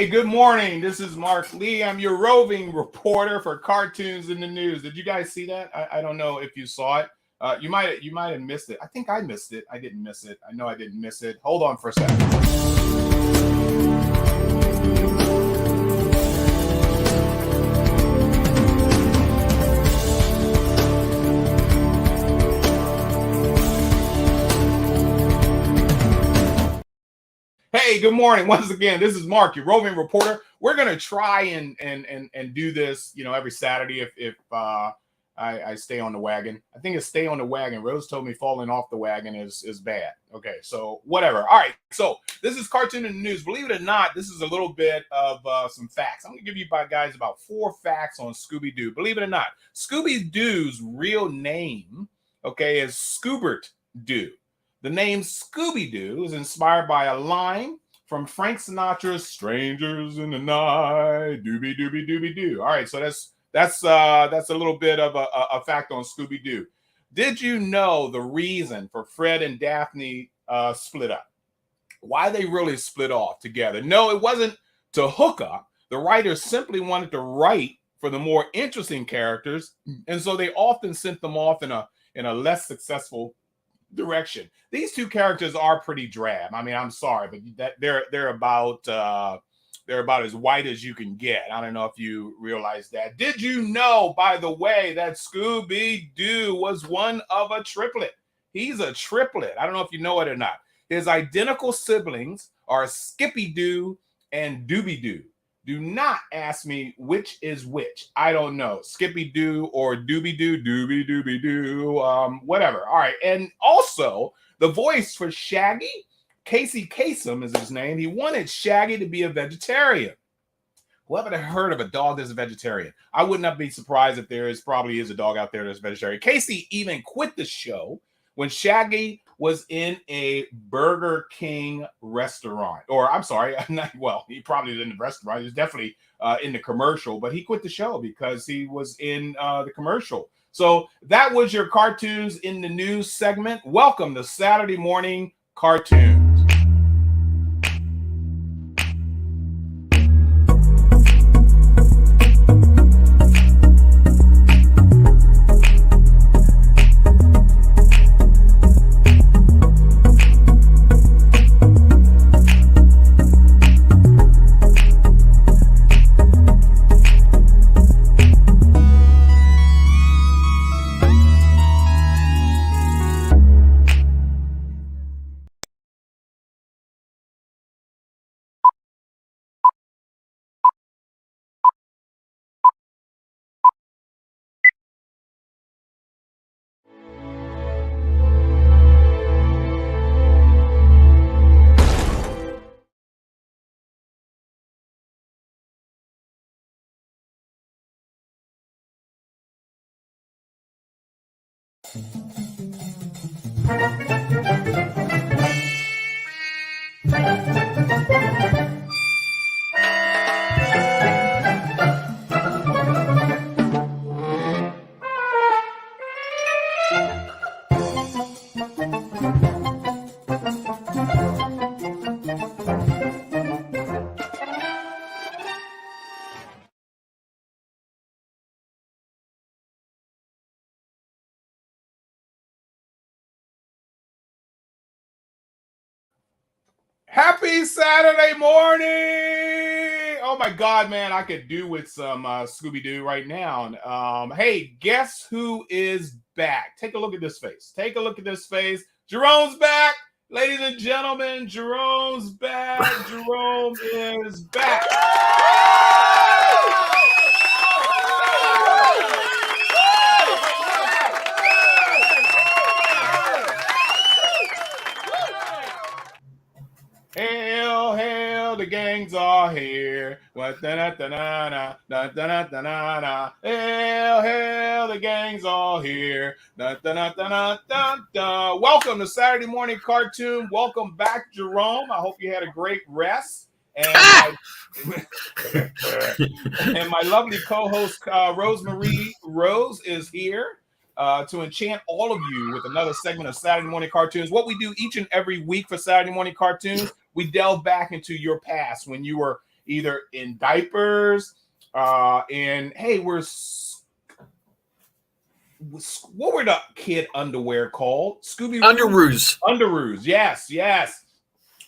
Hey, good morning. This is Mark Lee. I'm your roving reporter for Cartoons in the News. Did you guys see that? I don't know if you saw it. You might have missed it. I think I missed it. I didn't miss it. I know I didn't miss it. Hold on for a second. Hey, good morning. Once again, this is Mark, your roving reporter. We're gonna try and do this, every Saturday if I stay on the wagon. I think it's stay on the wagon. Rose told me falling off the wagon is bad. Okay, so whatever. All right, so this is Cartoon in the News. Believe it or not, this is a little bit of some facts. I'm gonna give you guys about 4 facts on Scooby-Doo. Believe it or not, Scooby-Doo's real name, okay, is Scoobert-Doo. The name Scooby-Doo is inspired by a line from Frank Sinatra's "Strangers in the Night, Doobie Doobie Doobie Doo." All right, so that's a little bit of a fact on Scooby-Doo. Did you know the reason for Fred and Daphne split up? Why they really split off together? No, it wasn't to hook up. The writers simply wanted to write for the more interesting characters, and so they often sent them off in a less successful direction. These 2 characters are pretty drab. I mean, I'm sorry, but that they're about as white as you can get. I don't know if you realize that. Did you know, by the way, that Scooby-Doo was one of a triplet? He's a triplet. I don't know if you know it or not. His identical siblings are Skippy-Doo and Doobie-Doo. Do not ask me which is which. I don't know. Skippy-Doo or Doobie-Doo, Doobie-Doobie-Doo, whatever. All right. And also, the voice for Shaggy, Casey Kasem is his name. He wanted Shaggy to be a vegetarian. Whoever heard of a dog that's a vegetarian? I would not be surprised if there probably is a dog out there that's vegetarian. Casey even quit the show when Shaggy was in a Burger King restaurant. Or I'm sorry, he probably was in the restaurant. He was definitely in the commercial, but he quit the show because he was in the commercial. So that was your Cartoons in the News segment. Welcome to Saturday Morning Cartoons. Happy Saturday morning! Oh my God, man, I could do with some Scooby-Doo right now. Hey, guess who is back? Take a look at this face. Take a look at this face. Jerome's back. Ladies and gentlemen, Jerome's back. Jerome is back. Hail, hail, the gangs are here. Hail, hail, the gangs are here. Welcome to Saturday Morning Cartoon. Welcome back, Jerome. I hope you had a great rest. And my lovely co-host, Rosemarie Rose, is here to enchant all of you with another segment of Saturday Morning Cartoons. What we do each and every week for Saturday Morning Cartoons, we delve back into your past when you were either in diapers, and hey, what were the kid underwear called? Scooby-Doo? Underoos. Yes.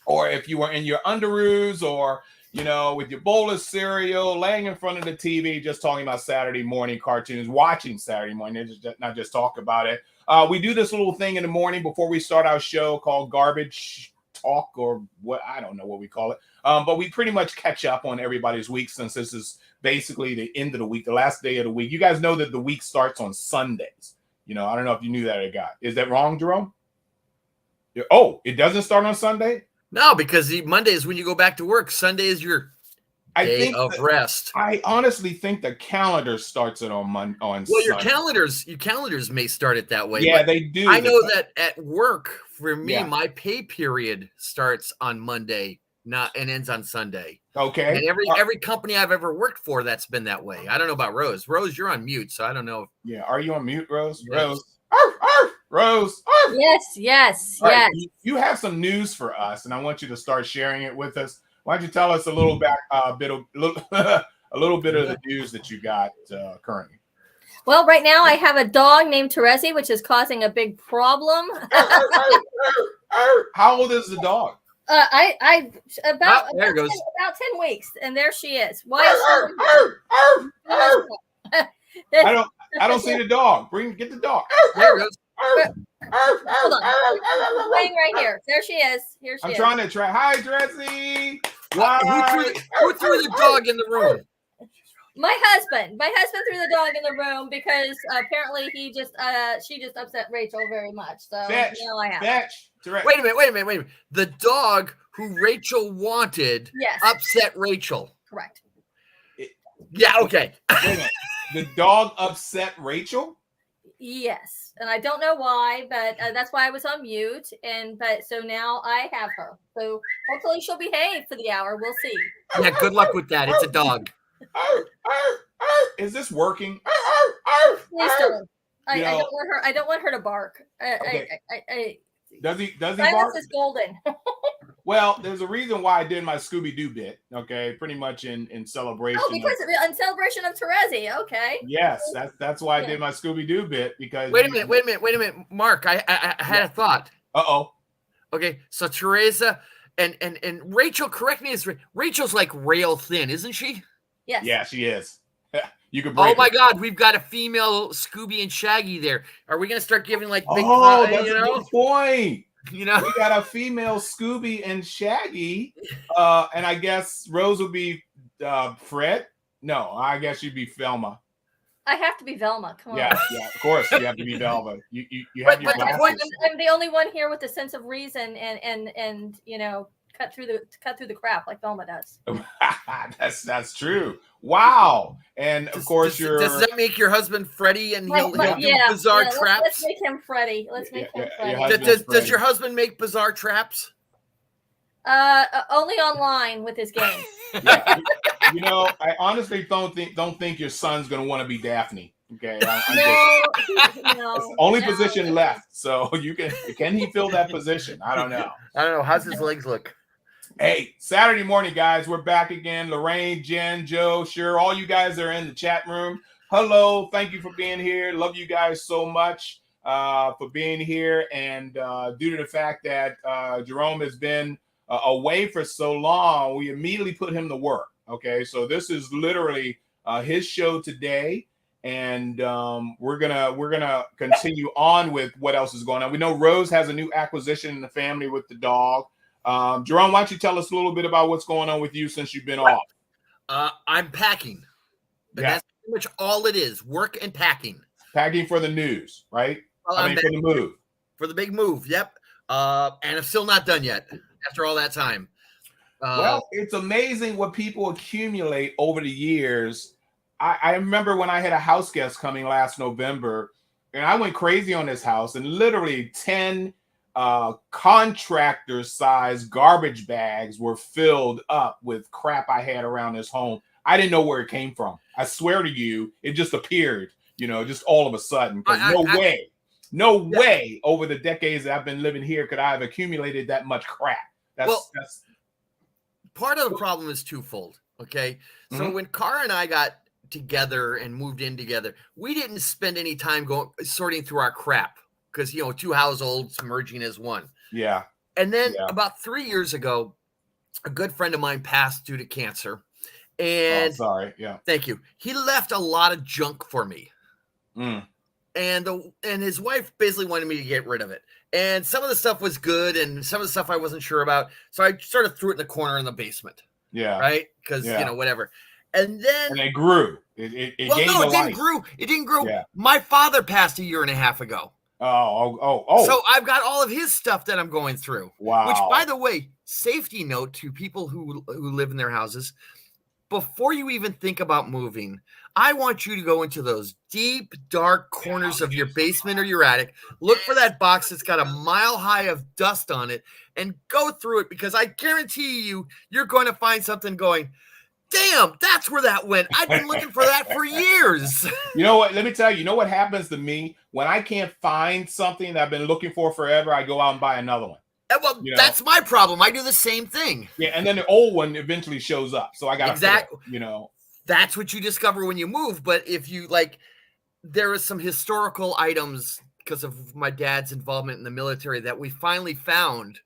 Or if you were in your underoos, or with your bowl of cereal, laying in front of the TV, just talking about Saturday morning cartoons, watching Saturday morning, not just talk about it. We do this little thing in the morning before we start our show called Garbage Talk, or what, I don't know what we call it. But we pretty much catch up on everybody's week, since this is basically the end of the week, the last day of the week. You guys know that the week starts on Sundays. I don't know if you knew that or not. Is that wrong, Jerome? Oh, it doesn't start on Sunday? No, because Monday is when you go back to work. Sunday is your day of rest. I honestly think the calendar starts it on Monday. Well, your calendars may start it that way. Yeah, they do. I know that at work, for me, my pay period starts on Monday, and ends on Sunday. Okay. And every company I've ever worked for, that's been that way. I don't know about Rose. Rose, you're on mute, so I don't know. Yeah, are you on mute, Rose? Yes. Rose. Arf, arf, Rose. Arf. Yes. Right, you have some news for us, and I want you to start sharing it with us. Why don't you tell us a little bit of the news that you got currently? Well, right now I have a dog named Terezi, which is causing a big problem. How old is the dog? About 10 weeks, and there she is. Why is she? I don't see the dog. Get the dog. There it goes. Hold on. Playing right here. There she is. Here she is. I'm trying to try. Hi, Dressy. Who threw the dog in the room? My husband threw the dog in the room because apparently she just upset Rachel very much. So now I have. Wait a minute. The dog who Rachel wanted upset Rachel. Correct. Yeah, okay. The dog upset Rachel? Yes. And I don't know why, but that's why I was on mute. So now I have her. So hopefully she'll behave for the hour. We'll see. Yeah, good luck with that. It's a dog. Is this working? Please don't. I don't want her to bark. Okay. Does he Silence bark? is golden. Well, there's a reason why I did my Scooby-Doo bit, okay? Pretty much in celebration. Oh, because in celebration of Terezi, okay. Yes, that's why I did my Scooby-Doo bit, because Wait a minute. Mark, I had a thought. Uh-oh. Okay, so Teresa and Rachel, correct me, Rachel's like rail thin, isn't she? Yes. Yeah, she is. You could break my God, we've got a female Scooby and Shaggy there. Are we going to start giving like big that's a good point. We got a female Scooby and Shaggy, and I guess Rose would be Fred. No, I guess you'd be Velma. I have to be Velma. Come on. Yeah, of course you have to be Velma. You have your glasses. I'm the only one here with a sense of reason and cut through the crap like Velma does. That's true. Wow. And of course does that make your husband Freddy, and he'll do bizarre traps? Let's make him Freddy. Does your husband make bizarre traps? Only online with his game. I honestly don't think your son's gonna want to be Daphne. Okay. Only position left. So can he fill that position? I don't know. How's his legs look? Hey, Saturday morning, guys. We're back again. Lorraine, Jen, Joe, sure. All you guys are in the chat room. Hello. Thank you for being here. Love you guys so much for being here. And due to the fact that Jerome has been away for so long, we immediately put him to work. Okay. So this is literally his show today. And we're gonna continue on with what else is going on. We know Rose has a new acquisition in the family with the dog. Jerome, why don't you tell us a little bit about what's going on with you since you've been off? I'm packing. That's pretty much all it is. Work and packing. Packing for the news, right? Well, for the move. For the big move, yep. And I'm still not done yet after all that time. Well, it's amazing what people accumulate over the years. I remember when I had a house guest coming last November, and I went crazy on this house, and literally 10 contractor-sized garbage bags were filled up with crap I had around this home. I didn't know where it came from. I swear to you, it just appeared, just all of a sudden. No way over the decades that I've been living here could I have accumulated that much crap. That's part of the problem is twofold. Okay. So when Cara and I got together and moved in together, we didn't spend any time sorting through our crap because, two households merging as one. Yeah. And then about 3 years ago, a good friend of mine passed due to cancer. And sorry. Yeah. Thank you. He left a lot of junk for me. Mm. And his wife basically wanted me to get rid of it. And some of the stuff was good and some of the stuff I wasn't sure about. So I sort of threw it in the corner in the basement. Yeah. Right? Because, whatever. And then it grew. It didn't grow. It didn't grow. Yeah. My father passed 1.5 years ago. Oh. So I've got all of his stuff that I'm going through. Wow. Which, by the way, safety note to people who live in their houses. Before you even think about moving, I want you to go into those deep, dark corners of your basement or your attic. Look for that box that's got a mile high of dust on it and go through it because I guarantee you're going to find something going, damn, that's where that went. I've been looking for that for years. You know what? Let me tell you, what happens to me when I can't find something that I've been looking for forever, I go out and buy another one. Well, that's my problem. I do the same thing. Yeah, and then the old one eventually shows up. So I got to exactly. Fill, That's what you discover when you move. But if you there are some historical items because of my dad's involvement in the military that we finally found.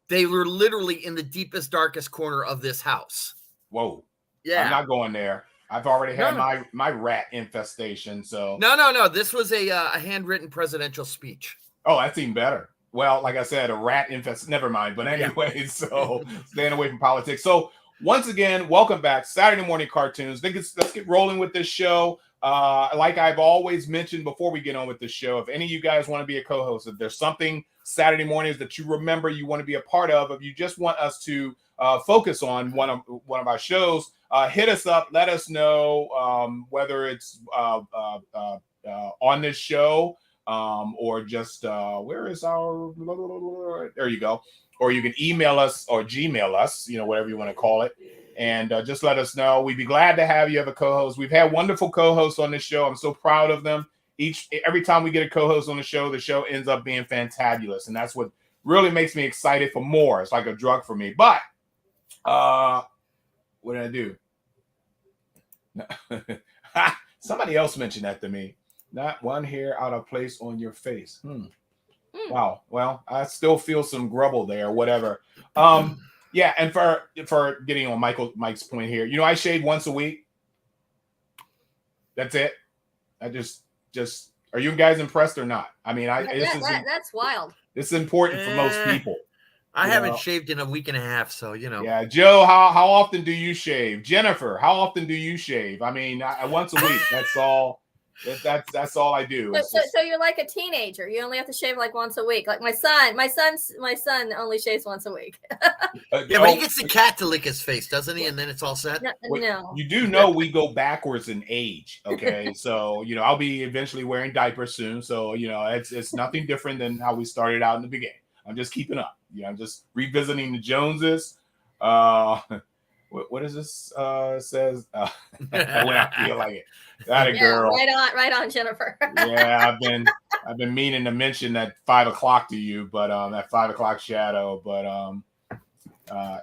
They were literally in the deepest, darkest corner of this house. Whoa. Yeah. I'm not going there. I've already had my rat infestation. So no. This was a handwritten presidential speech. Oh, that's even better. Well, like I said, a rat infest. Never mind. But anyway, so staying away from politics. So once again, welcome back. Saturday morning cartoons. Let's get rolling with this show. Like I've always mentioned before we get on with this show, if any of you guys want to be a co-host, if there's something Saturday mornings that you remember you want to be a part of, if you just want us to focus on one of our shows, hit us up. Let us know whether it's on this show. Or just where is our there you go, or you can email us or Gmail us, whatever you want to call it, and just let us know. We'd be glad to have you as a co-host. We've had wonderful co-hosts on this show. I'm so proud of them. Every time we get a co-host on the show ends up being fantabulous, and that's what really makes me excited for more. It's like a drug for me. But what did I do? Somebody else mentioned that to me. Not one hair out of place on your face. Wow. Well, I still feel some grubble there, whatever. Yeah, and for getting on Mike's point here, I shave once a week. That's it. I just are you guys impressed or not? I mean, that's wild. It's important for most people. I haven't shaved in 1.5 weeks, so Yeah, Joe, how often do you shave? Jennifer, how often do you shave? I mean, once a week. That's all. That's all I do. So you're like a teenager. You only have to shave like once a week. Like my son only shaves once a week. But he gets the cat to lick his face, doesn't he? And then it's all set. No. You do know we go backwards in age, okay? So I'll be eventually wearing diapers soon. So it's nothing different than how we started out in the beginning. I'm just keeping up. I'm just revisiting the Joneses. What is this? Says when I feel like it. That a girl. Right on, Jennifer. Yeah, I've been meaning to mention that 5 o'clock to you, but that 5 o'clock shadow. But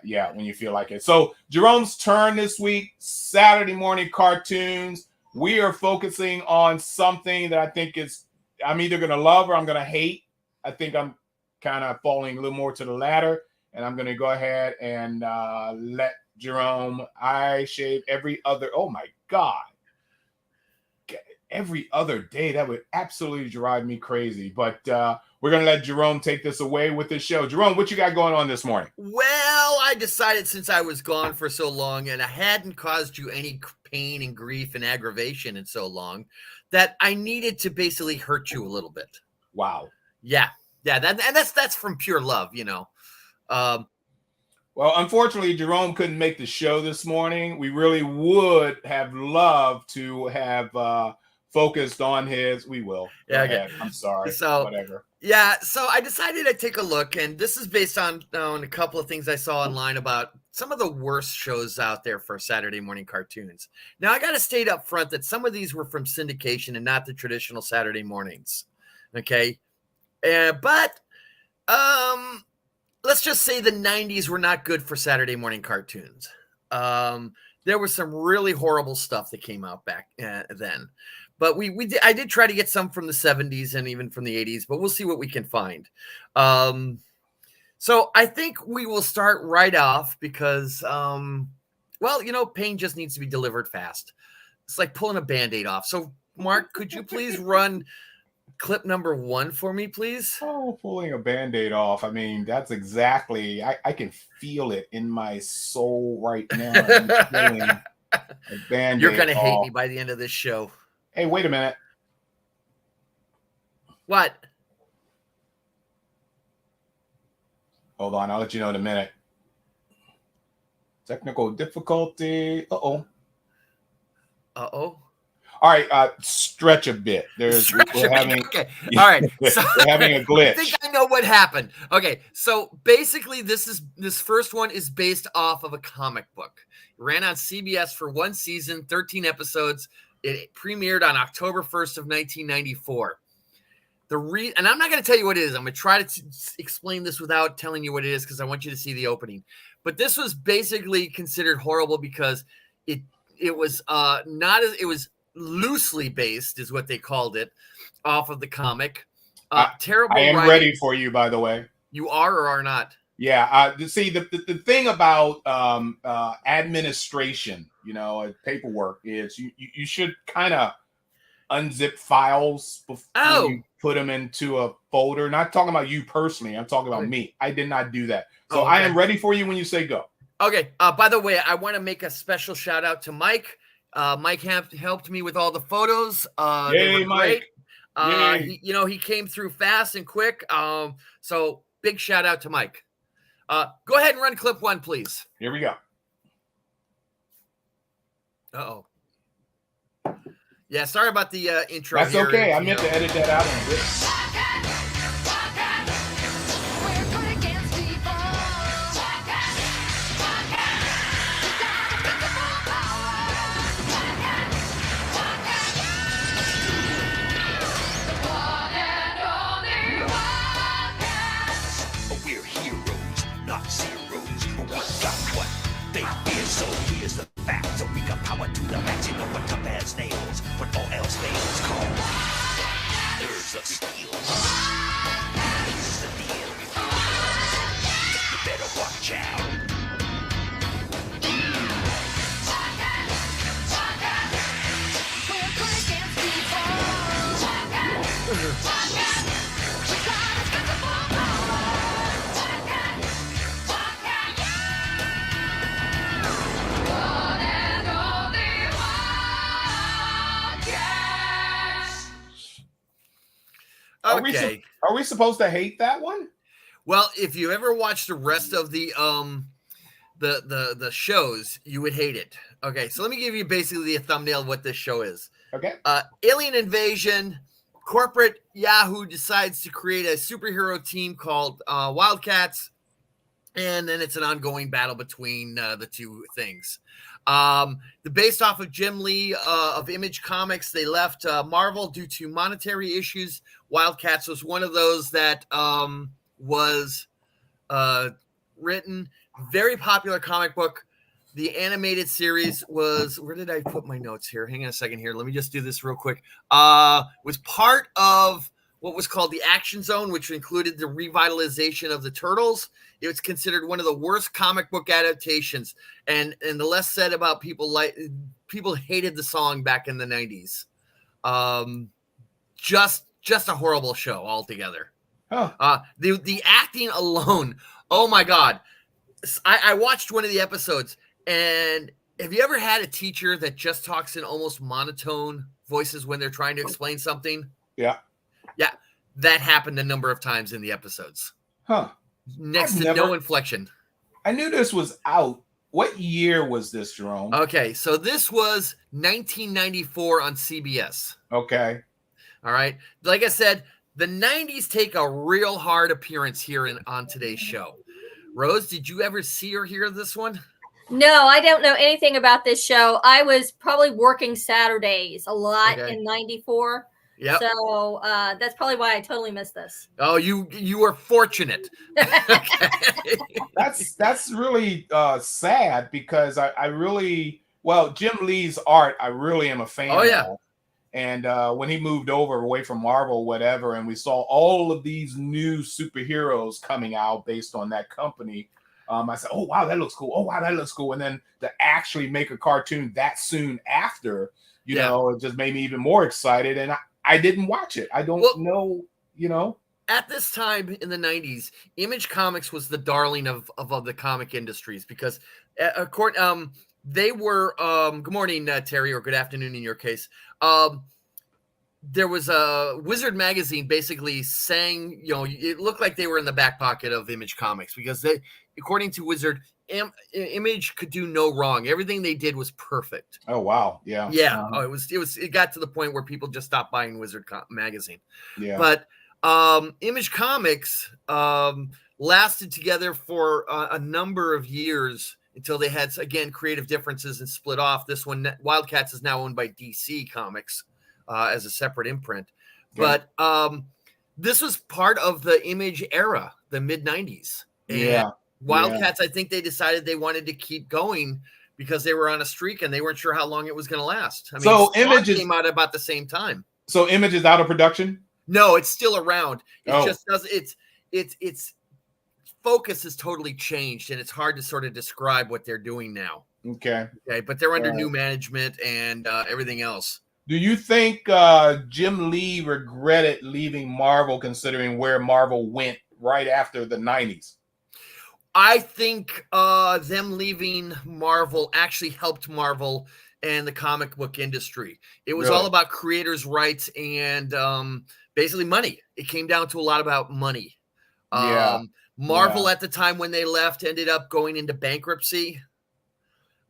yeah, when you feel like it. So Jerome's turn this week. Saturday morning cartoons. We are focusing on something that I think I'm either gonna love or I'm gonna hate. I think I'm kind of falling a little more to the latter, and I'm gonna go ahead and let Jerome. I shave every other. Oh my God. Every other day. That would absolutely drive me crazy. But we're going to let Jerome take this away with this show. Jerome, what you got going on this morning? Well, I decided since I was gone for so long and I hadn't caused you any pain and grief and aggravation in so long that I needed to basically hurt you a little bit. Wow. Yeah. That's from pure love, Well, unfortunately, Jerome couldn't make the show this morning. We really would have loved to have focused on his. We will. Yeah, okay. I'm sorry. So whatever. Yeah, so I decided I'd take a look, and this is based on a couple of things I saw online about some of the worst shows out there for Saturday morning cartoons. Now, I got to state up front that some of these were from syndication and not the traditional Saturday mornings. Okay, but let's just say the 90s were not good for Saturday morning cartoons. there was some really horrible stuff that came out back then. But I did try to get some from the 70s and even from the 80s, but we'll see what we can find. So I think we will start right off because, pain just needs to be delivered fast. It's like pulling a Band-Aid off. So, Mark, could you please run clip number 1 for me, please? Oh, pulling a Band-Aid off. I mean, that's exactly, I can feel it in my soul right now. I'm feeling a Band-Aid You're going to hate off. me by the end of this show. Hey, wait a minute. What? Hold on, I'll let you know in a minute. Technical difficulty. Uh-oh. Uh-oh. All right, stretch a bit. We're having okay. All right. So, we're having a glitch. I think I know what happened. Okay, so basically this first one is based off of a comic book. It ran on CBS for 1 season, 13 episodes. It premiered on October 1st of 1994. And I'm not going to tell you what it is. I'm going to try to explain this without telling you what it is because I want you to see the opening. But this was basically considered horrible because it was it was loosely based, is what they called it, off of the comic. Terrible. I am writing. ready for you, by the way. You are or are not? Yeah. See, the thing about administration, paperwork is you should kind of unzip files before you put them into a folder. Not talking about you personally. I'm talking about me. I did not do that. So I am ready for you when you say go. Okay. By the way, I want to make a special shout out to Mike. Mike helped me with all the photos. Yay, Mike. He came through fast and quick. So big shout out to Mike. Go ahead and run clip 1, please. Here we go. Uh-oh. Yeah, sorry about the intro. That's here. okay. I meant to edit that out in a bit. We're heroes, not zeros. We got what they fear, so here's the fact. So we got power to the max, you know what tough as nails. When all else fails, call nerves of steel. Here's the deal. You better watch out. Okay. Are we supposed to hate that one? Well, if you ever watch the rest of the shows, you would hate it. Okay, so let me give you basically a thumbnail of what this show is. Okay. Alien invasion. Corporate Yahoo decides to create a superhero team called Wildcats, and then it's an ongoing battle between the two things. Based off of Jim Lee of Image Comics, they left Marvel due to monetary issues. Wildcats was one of those that was written. Very popular comic book. The animated series was, where did I put my notes here? Hang on a second here. Let me just do this real quick. Was part of what was called the Action Zone, which included the revitalization of the Turtles. It was considered one of the worst comic book adaptations. And the less said about people hated the song back in the 90s. Just a horrible show altogether. Oh. The acting alone. Oh my God. I watched one of the episodes, and have you ever had a teacher that just talks in almost monotone voices when they're trying to explain something? Yeah. Yeah. That happened a number of times in the episodes. Huh. Next to no inflection. I knew this was out. What year was this, Jerome? Okay. So this was 1994 on CBS. Okay. All right. Like I said, the 90s take a real hard appearance here on today's show. Rose, did you ever see or hear this one? No, I don't know anything about this show. I was probably working Saturdays a lot in 94. Yep. So that's probably why I totally missed this. Oh, you were fortunate. That's really sad because I really Well, Jim Lee's art, I really am a fan Oh, yeah. of. And when he moved over away from Marvel, whatever, and we saw all of these new superheroes coming out based on that company, I said, "Oh wow, that looks cool! Oh wow, that looks cool!" And then to actually make a cartoon that soon after, you know, it just made me even more excited. And I didn't watch it. I don't know, you know. At this time in the 90s, Image Comics was the darling of the comic industries because, they were. Good morning, Terry, or good afternoon in your case. There was a Wizard magazine basically saying, you know, it looked like they were in the back pocket of Image Comics because they, according to Wizard, Image could do no wrong. Everything they did was perfect. Oh wow, yeah, yeah. It got to the point where people just stopped buying Wizard magazine. Yeah, but Image Comics lasted together for a number of years until they had, again, creative differences and split off. This one, Wildcats, is now owned by DC Comics as a separate imprint. Yeah. But this was part of the Image era, the mid-90s. And Wildcats, I think they decided they wanted to keep going because they were on a streak and they weren't sure how long it was going to last. I mean, so Image came out about the same time. So Image is out of production? No, it's still around. It just does. It's focus has totally changed, and it's hard to sort of describe what they're doing now. Okay, but they're under new management and everything else. Do you think Jim Lee regretted leaving Marvel, considering where Marvel went right after the 90s? I think them leaving Marvel actually helped Marvel and the comic book industry. It was all about creators' rights and basically money. It came down to a lot about money. Marvel at the time when they left ended up going into bankruptcy.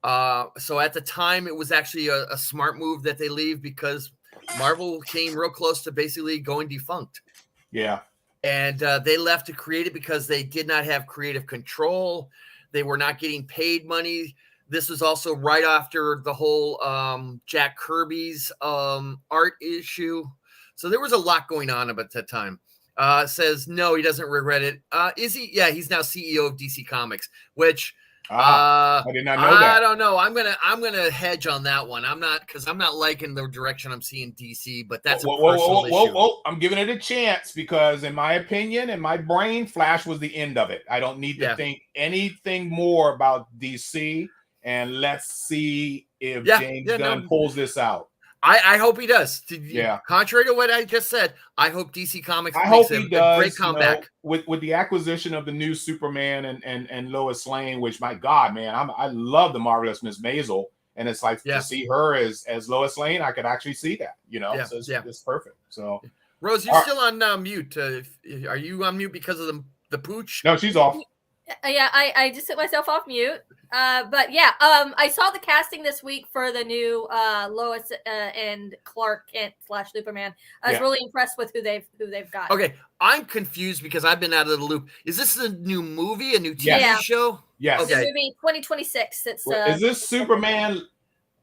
So at the time, it was actually a smart move that they leave because Marvel came real close to basically going defunct. Yeah. And they left to create it because they did not have creative control. They were not getting paid money. This was also right after the whole Jack Kirby's art issue. So there was a lot going on about that time. Says, no, he doesn't regret it. Is he? Yeah, he's now CEO of DC Comics, which I did not know that. I don't know. I'm gonna hedge on that one. I'm not liking the direction I'm seeing DC, but that's a personal issue. I'm giving it a chance because, in my opinion, in my brain, Flash was the end of it. I don't need to think anything more about DC, and let's see if James Gunn pulls this out. I hope he does. Contrary to what I just said, I hope DC Comics makes a great comeback. With the acquisition of the new Superman and Lois Lane, which, my God, man, I love the Marvelous Miss Maisel. And it's like to see her as Lois Lane, I could actually see that, you know? So it's perfect. So, Rose, you're still on mute. Are you on mute because of the pooch? No, she's off. Yeah, I just took myself off mute. But yeah, I saw the casting this week for the new Lois and Clark Kent / Superman. I was really impressed with who they've got. Okay, I'm confused because I've been out of the loop. Is this a new movie, a new TV show? Yes. Okay. Movie 2026. It's is this Superman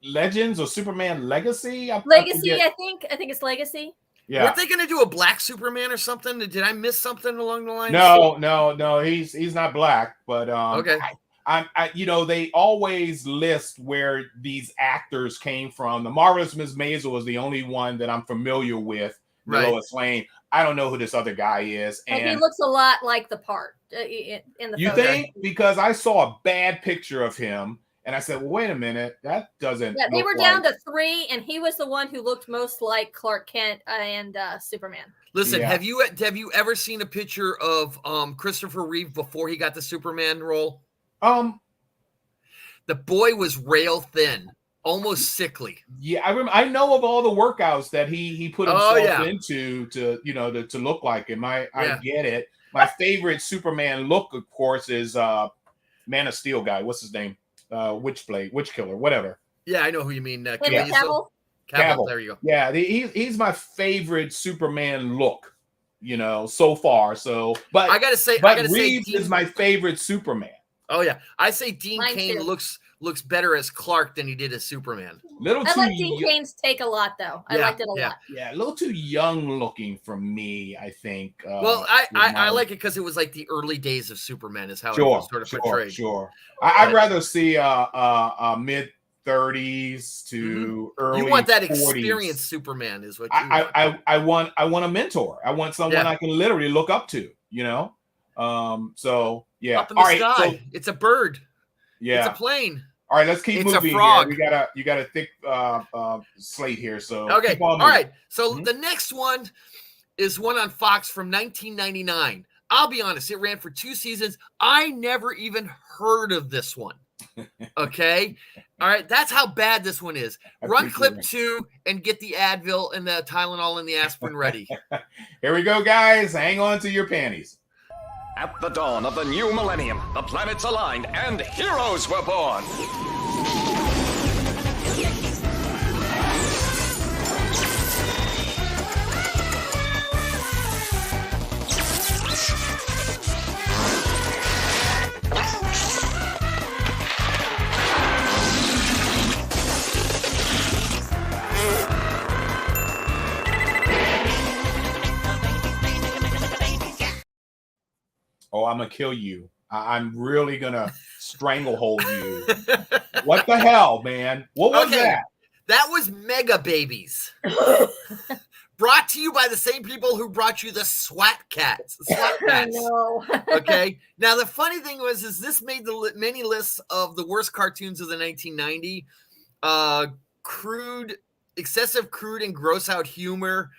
Legends or Superman Legacy? Legacy, I think it's Legacy. Yeah. Weren't they going to do a black Superman or something? Did I miss something along the line? No. He's not black, but okay. I you know, they always list where these actors came from. The Marvelous Miss Maisel was the only one that I'm familiar with. Lois Lane. I don't know who this other guy is, and he looks a lot like the part in the. You photo. Think? Because I saw a bad picture of him. And I said, well, wait a minute. That doesn't. Yeah, they were down to 3, and he was the one who looked most like Clark Kent and Superman. Listen, have you ever seen a picture of Christopher Reeve before he got the Superman role? The boy was rail thin, almost sickly. Yeah, I know of all the workouts that he put himself into to look like him. I get it. My favorite Superman look, of course, is Man of Steel guy. What's his name? Witch Killer, whatever. Yeah, I know who you mean. Cavill. There you go. Yeah, he's my favorite Superman look, so far. So, but I gotta say, Reeves is my favorite Superman. Oh yeah, I say Dean Cain looks better as Clark than he did as Superman. I like Dean Cain's take a lot, though. I liked it a lot. Yeah, a little too young looking for me, I think. Well, I like it because it was like the early days of Superman is how it was sort of portrayed. Sure. I'd rather see a 30s to early. You want that 40s. experienced Superman, is what you want. I want a mentor. I want someone I can literally look up to. So yeah. Up in the sky. So, it's a bird. Yeah. It's a plane. All right, let's keep moving. It's a frog. Here. You got a thick slate here. So okay. Keep on all right. So the next one is one on Fox from 1999. I'll be honest, it ran for 2 seasons. I never even heard of this one. Okay. All right. That's how bad this one is. Run clip 2 and get the Advil and the Tylenol and the aspirin ready. Here we go, guys. Hang on to your panties. At the dawn of the new millennium, the planets aligned and heroes were born. Oh, I'm gonna kill you. I'm really gonna stranglehold you. What the hell, man? What was that? That was Mega Babies. Brought to you by the same people who brought you the SWAT Cats. I know. Okay. Now, the funny thing is this made the many lists of the worst cartoons of the 1990. Excessive crude and gross out humor.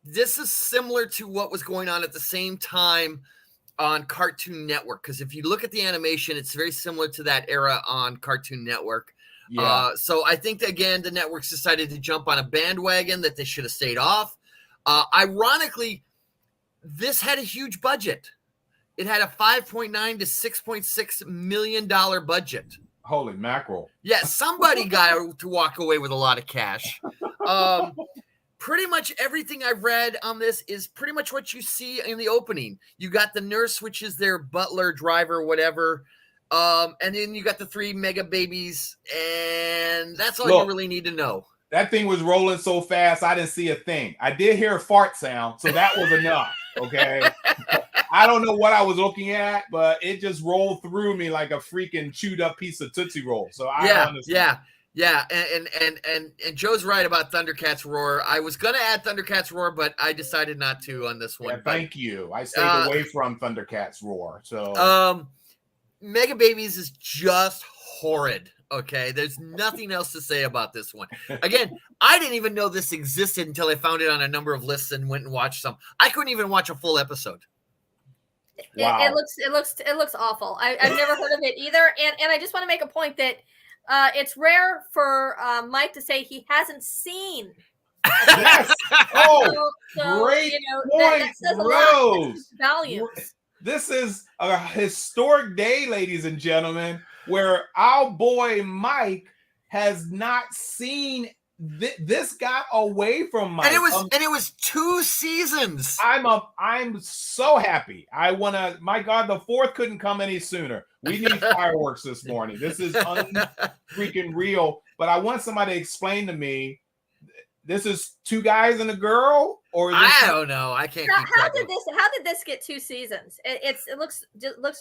This is similar to what was going on at the same time on Cartoon Network. Because if you look at the animation, it's very similar to that era on Cartoon Network. Yeah. So I think, again, the networks decided to jump on a bandwagon that they should have stayed off. Ironically, this had a huge budget. It had a $5.9 to $6.6 million budget. Holy mackerel. Yeah, somebody got to walk away with a lot of cash. Pretty much everything I've read on this is pretty much what you see in the opening. You got the nurse, which is their butler, driver, whatever. And then you got the 3 Mega Babies, and that's all you really need to know. That thing was rolling so fast, I didn't see a thing. I did hear a fart sound, so that was enough, okay? I don't know what I was looking at, but it just rolled through me like a freaking chewed up piece of Tootsie Roll. So I understand. Yeah, and Joe's right about Thundercats Roar. I was gonna add Thundercats Roar, but I decided not to on this one. Yeah, thank you. I stayed away from Thundercats Roar. So Mega Babies is just horrid. Okay, there's nothing else to say about this one. Again, I didn't even know this existed until I found it on a number of lists and went and watched some. I couldn't even watch a full episode. Wow. It looks awful. I've never heard of it either. And I just want to make a point that it's rare for Mike to say he hasn't seen. Yes. Oh, great point, that says a lot. Volumes. This is a historic day, ladies and gentlemen, where our boy Mike has not seen this got away from Mike. And it was 2 seasons. I'm so happy. My God, the 4th couldn't come any sooner. We need fireworks this morning. This is freaking real. But I want somebody to explain to me, this is 2 guys and a girl, or I don't know. I can't. How did this get 2 seasons? It looks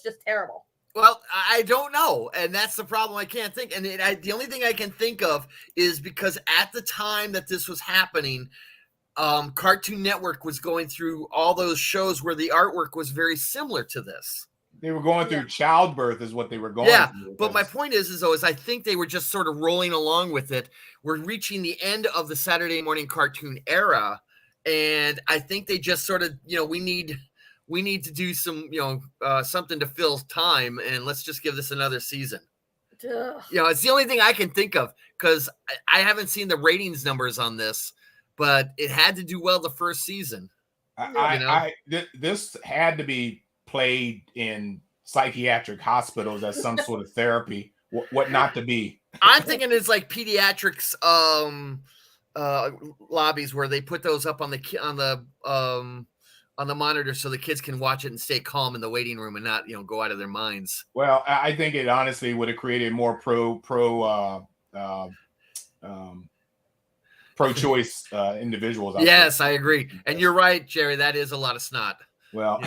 just terrible. Well, I don't know, and that's the problem. I can't think, and the only thing I can think of is because at the time that this was happening, Cartoon Network was going through all those shows where the artwork was very similar to this. They were going through childbirth, is what they were going through. But my point is I think they were just sort of rolling along with it. We're reaching the end of the Saturday morning cartoon era, and I think they just sort of, we need to do some, something to fill time, and let's just give this another season. It's the only thing I can think of, because I haven't seen the ratings numbers on this, but it had to do well the first season. This had to be played in psychiatric hospitals as some sort of therapy. What not to be? I'm thinking it's like pediatrics lobbies where they put those up on the monitor so the kids can watch it and stay calm in the waiting room and not, go out of their minds. Well, I think it honestly would have created more pro-choice individuals. Yes, I agree. And you're right, Jerry. That is a lot of snot. Well,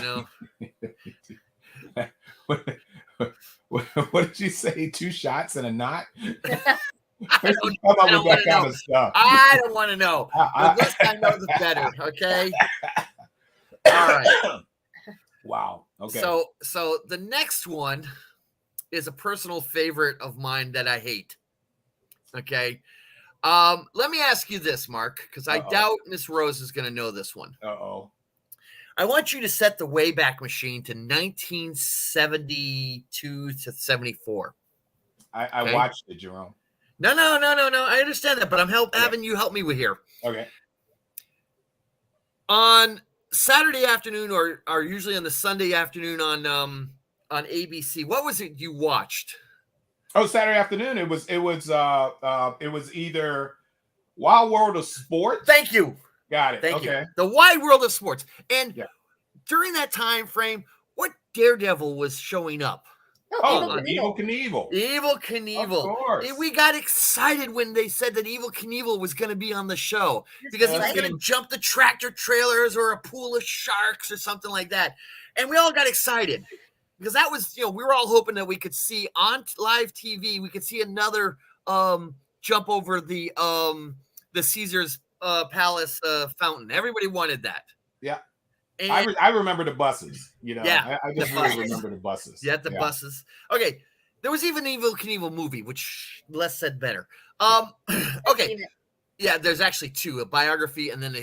What did you say? 2 shots and a knot? I Come up don't with that wanna kind know. of stuff. I don't want to know. I- The less I know, the better. Okay. All right. Wow. Okay. So the next one is a personal favorite of mine that I hate. Okay. Let me ask you this, Mark, because I doubt Miss Rose is going to know this one. Uh-oh. I want you to set the Wayback Machine to 1972 to 74. I watched it, Jerome. No. I understand that, but I'm having you help me with here. Okay. On Saturday afternoon, or usually on the Sunday afternoon on ABC, what was it you watched? Oh, Saturday afternoon. It was either Wild World of Sports. Thank you. Got it. Thank Okay. you. The Wide World of Sports. And Yeah. during that time frame, what Daredevil was showing up? Oh, Evil Knievel. Evil Knievel. Of course. We got excited when they said that Evil Knievel was going to be on the show because he was going to jump the tractor trailers or a pool of sharks or something like that. And we all got excited because that was, we were all hoping that we could see on live TV, we could see another jump over the Caesar's Palace fountain. Everybody wanted that. Yeah. And I remember the buses, Yeah, I just really remember the buses. Yeah, the buses. Okay. There was even an Evil Knievel movie, which less said better. Okay. Yeah, there's actually 2, a biography and then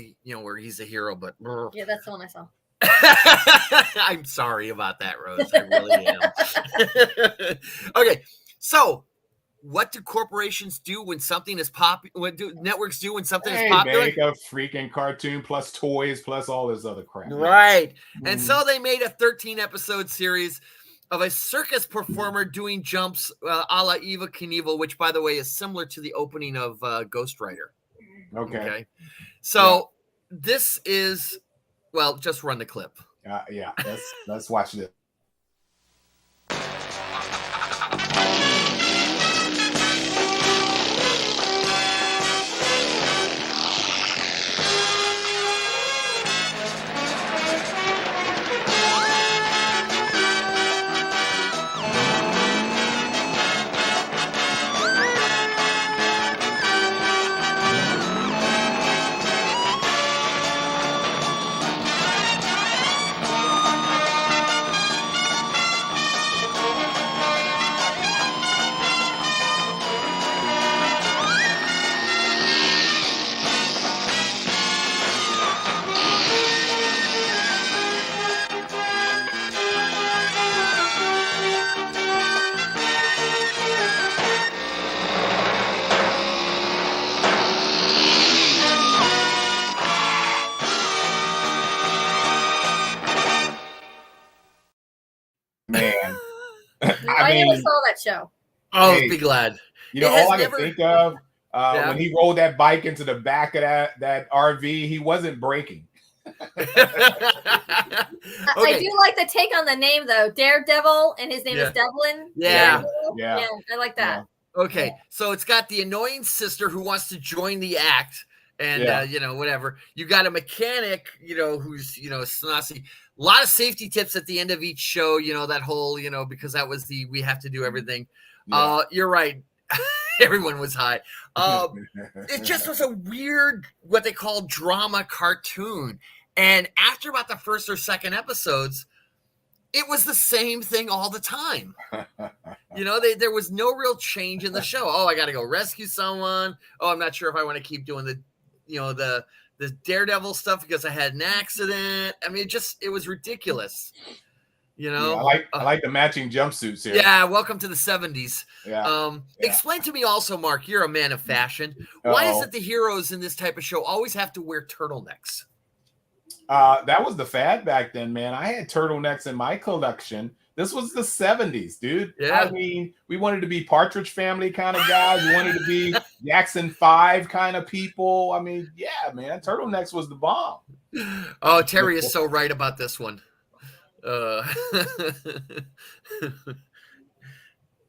where he's a hero, but Yeah, that's the one I saw. I'm sorry about that, Rose. I really am. Okay. So what do corporations do when something is popular? What do networks do when something is popular? Make a freaking cartoon plus toys plus all this other crap. Right. And so they made a 13-episode series of a circus performer doing jumps a la Evil Knievel, which, by the way, is similar to the opening of Ghost Rider. Okay. So this is, well, just run the clip. Yeah. Let's watch this. Man. I never saw that show. Oh, be glad. All I can think of when he rolled that bike into the back of that RV, he wasn't braking. I do like the take on the name though, Daredevil, and his name is Devlin. Yeah, I like that. Okay, so it's got the annoying sister who wants to join the act, and whatever. You got a mechanic, who's snazzy. A lot of safety tips at the end of each show. That whole, because that was we have to do everything. You're right. Everyone was high. It just was a weird, what they call drama cartoon. And after about the first or second episodes, it was the same thing all the time. There was no real change in the show. Oh, I got to go rescue someone. Oh, I'm not sure if I want to keep doing the Daredevil stuff because I had an accident. I mean, it was ridiculous. I like the matching jumpsuits here. Yeah, welcome to the 70s. Yeah. Explain to me also, Mark, you're a man of fashion. Why is it the heroes in this type of show always have to wear turtlenecks? That was the fad back then, man. I had turtlenecks in my collection. This was the 70s, dude. Yeah. I mean, we wanted to be Partridge Family kind of guys. We wanted to be Jackson 5 kind of people. I mean, yeah, man, turtlenecks was the bomb. Oh, Terry is so right about this one.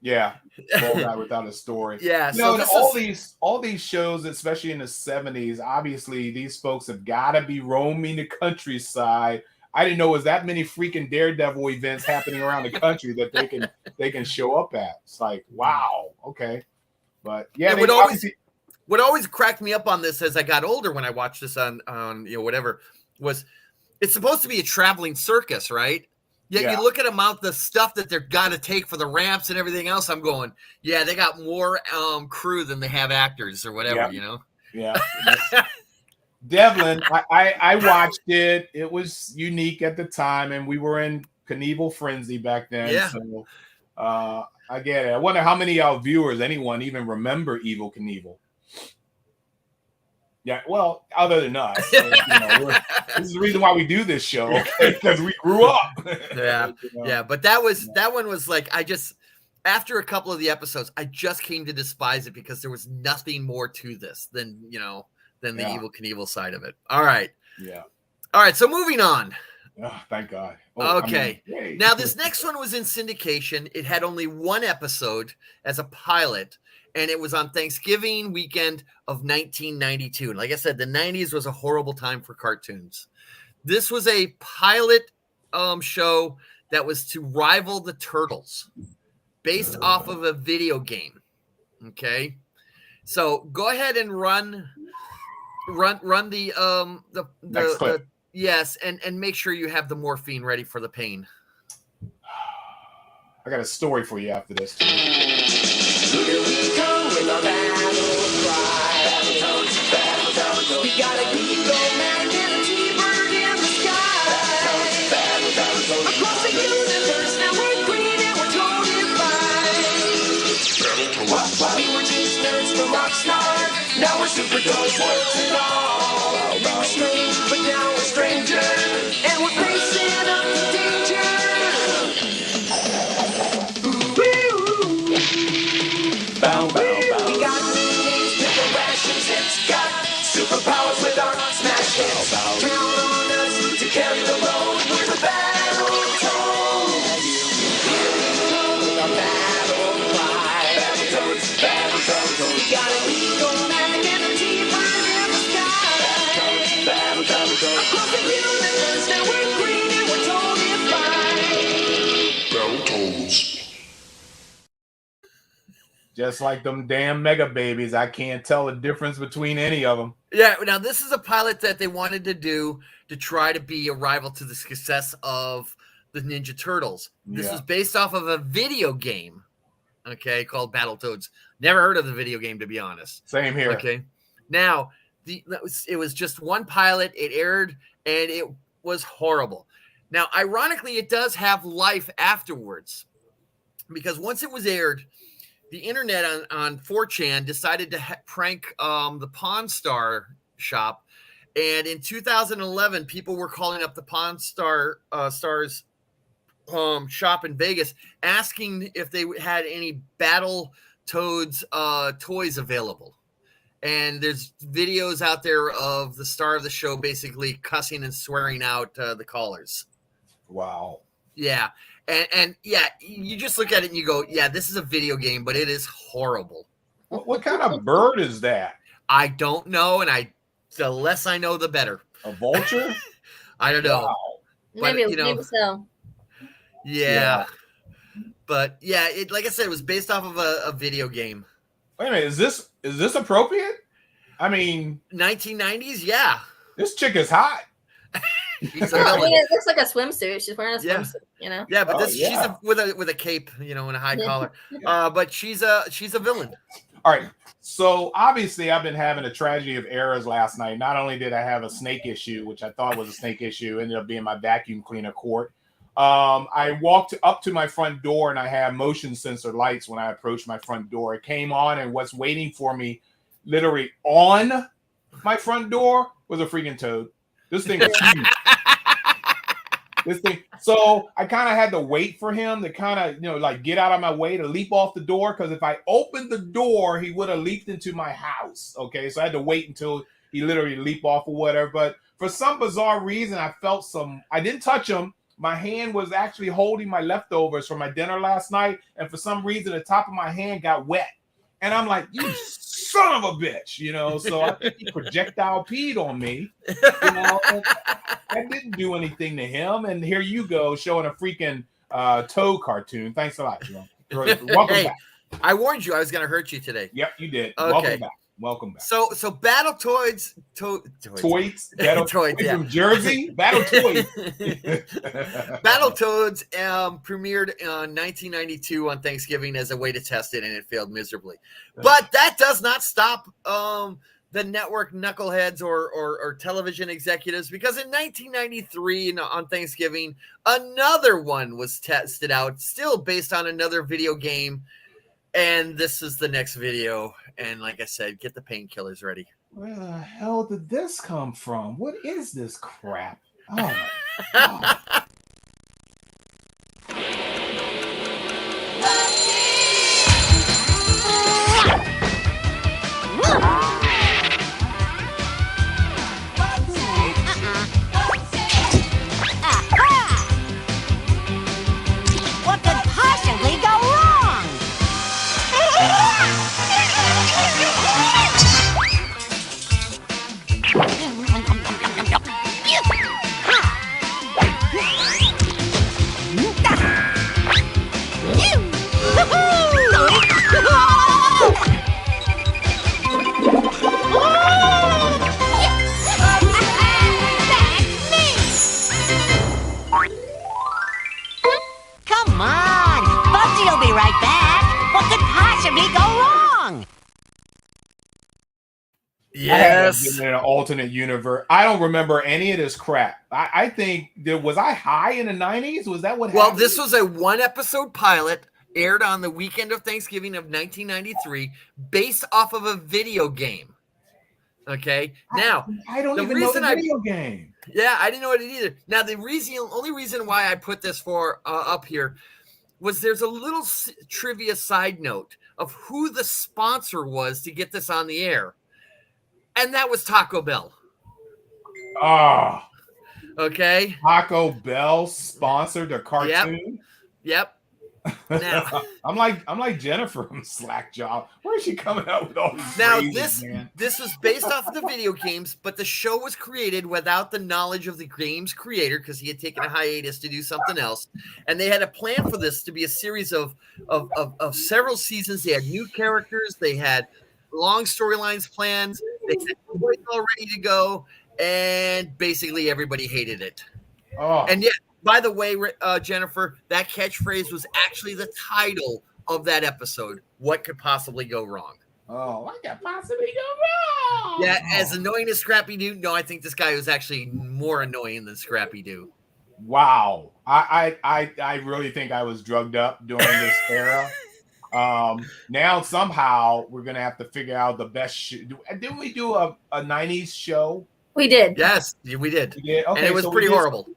Yeah, Bald Guy Without a Story. Yeah, all these shows, especially in the 70s, obviously these folks have got to be roaming the countryside. I didn't know it was that many freaking Daredevil events happening around the country that they can show up at. It's like, wow, okay. But yeah, what always cracked me up on this as I got older when I watched this on whatever was it's supposed to be a traveling circus, right? Yet you look at the stuff that they're got to take for the ramps and everything else. I'm going, yeah, they got more crew than they have actors or whatever, Yeah. Devlin, I watched it. It was unique at the time, and we were in Knievel frenzy back then. Yeah. So I get it. I wonder how many of our viewers, anyone, even remember Evel Knievel. Yeah, well, other than us, this is the reason why we do this show, because we grew up. Yeah, but that one was like after a couple of the episodes, I just came to despise it because there was nothing more to this than the Evel Knievel side of it. All right. Yeah. All right. So moving on. Oh, thank God. Okay. Now this next one was in syndication. It had only one episode as a pilot, and it was on Thanksgiving weekend of 1992. And like I said, the 90s was a horrible time for cartoons. This was a pilot show that was to rival the Turtles, based off of a video game. Okay. So go ahead and run the next clip. Yes, and make sure you have the morphine ready for the pain. I got a story for you after this too. Here we come with our battle cry. Battle, we got a eagle man and a T-bird in the sky. Battle, across the universe, now we're green and we're totally fine. We were just nerds from Rockstar, now we're super dope, works and all. We were strange, but now we're strangers, and we're facing up to danger. Bow, bow, bow. We got names, pickle rations, it's got superpowers with our smash hits. Count on us to carry the load. We're the battle toads. Here we come with our battle cry. Battle toads. We got an eagle man and a T-bird in the sky. Battle toads. Across the universe, now we're green and we're totally fine. Battle toads. Just like them damn mega babies, I can't tell the difference between any of them. Yeah, now this is a pilot that they wanted to do to try to be a rival to the success of the Ninja Turtles. This was based off of a video game, okay, called Battletoads. Never heard of the video game, to be honest. Same here. Okay. Now, it was just one pilot. It aired, and it was horrible. Now, ironically, it does have life afterwards, because once it was aired, the internet on 4chan decided to prank the Pawn Star shop. And in 2011, people were calling up the Pawn Stars shop in Vegas, asking if they had any Battletoads toys available. And there's videos out there of the star of the show basically cussing and swearing out the callers. Wow. Yeah. And yeah, you just look at it and you go, yeah, this is a video game, but it is horrible. What kind of bird is that? I don't know, and the less I know, the better. A vulture? I don't know. Wow. But, Maybe so. Yeah. But yeah, like I said, it was based off of a video game. Wait a minute, is this appropriate? I mean, 1990s, yeah. This chick is hot. She's I mean, it looks like a swimsuit. She's wearing a swimsuit, Yeah, but she's with a cape, and a high collar. But she's a villain. All right. So obviously, I've been having a tragedy of errors last night. Not only did I have a snake issue, which I thought was a snake issue, ended up being my vacuum cleaner cord. I walked up to my front door, and I had motion sensor lights when I approached my front door. It came on, and what's waiting for me, literally on my front door, was a freaking toad. This thing was huge. So I kind of had to wait for him to kind of, like get out of my way to leap off the door. Because if I opened the door, he would have leaped into my house. Okay. So I had to wait until he literally leaped off or whatever. But for some bizarre reason, I didn't touch him. My hand was actually holding my leftovers from my dinner last night. And for some reason, the top of my hand got wet. And I'm like, you son of a bitch, you know. So I think he projectile peed on me, you know. That didn't do anything to him. And here you go, showing a freaking Toad cartoon. Thanks a lot, Jerome. Welcome back. I warned you I was going to hurt you today. Yep, you did. Okay. Welcome back. So Battletoads, Toys, yeah. from Jersey, Battletoads. Battletoads premiered in 1992 on Thanksgiving as a way to test it, and it failed miserably. But that does not stop the network knuckleheads or television executives, because in 1993 on Thanksgiving, another one was tested out, still based on another video game. And this is the next video. And like I said, get the painkillers ready. Where the hell did this come from? What is this crap? Oh, my God. What could possibly go wrong? Come on, Bugsy will be right back. What could possibly go wrong? Yes. In an alternate universe. I don't remember any of this crap. I think was I high in the 90s? Was that what happened? Well, this was a 1-episode pilot aired on the weekend of Thanksgiving of 1993, based off of a video game. Okay. Now, I don't even know the video game. Yeah, I didn't know it either. Now, the only reason why I put this up here was there's a little trivia side note of who the sponsor was to get this on the air. And that was Taco Bell. Oh. Okay. Taco Bell sponsored a cartoon. Yep. Now, I'm like Jennifer from Slack Job. Where is she coming up with all these now phrases, man? this was based off of the video games, but the show was created without the knowledge of the game's creator, because he had taken a hiatus to do something else. And they had a plan for this to be a series of several seasons. They had new characters, they had long storylines planned, they had stories all ready to go, and basically everybody hated it. Oh. And yet, by the way, Jennifer, that catchphrase was actually the title of that episode. What could possibly go wrong? Oh, what could possibly go wrong? Yeah, as annoying as Scrappy-Doo, no, I think this guy was actually more annoying than Scrappy-Doo. Wow. I really think I was drugged up during this era. Now somehow we're gonna have to figure out the best. Didn't we do a 90s show? We did. Yes, we did. Okay, and it was pretty horrible.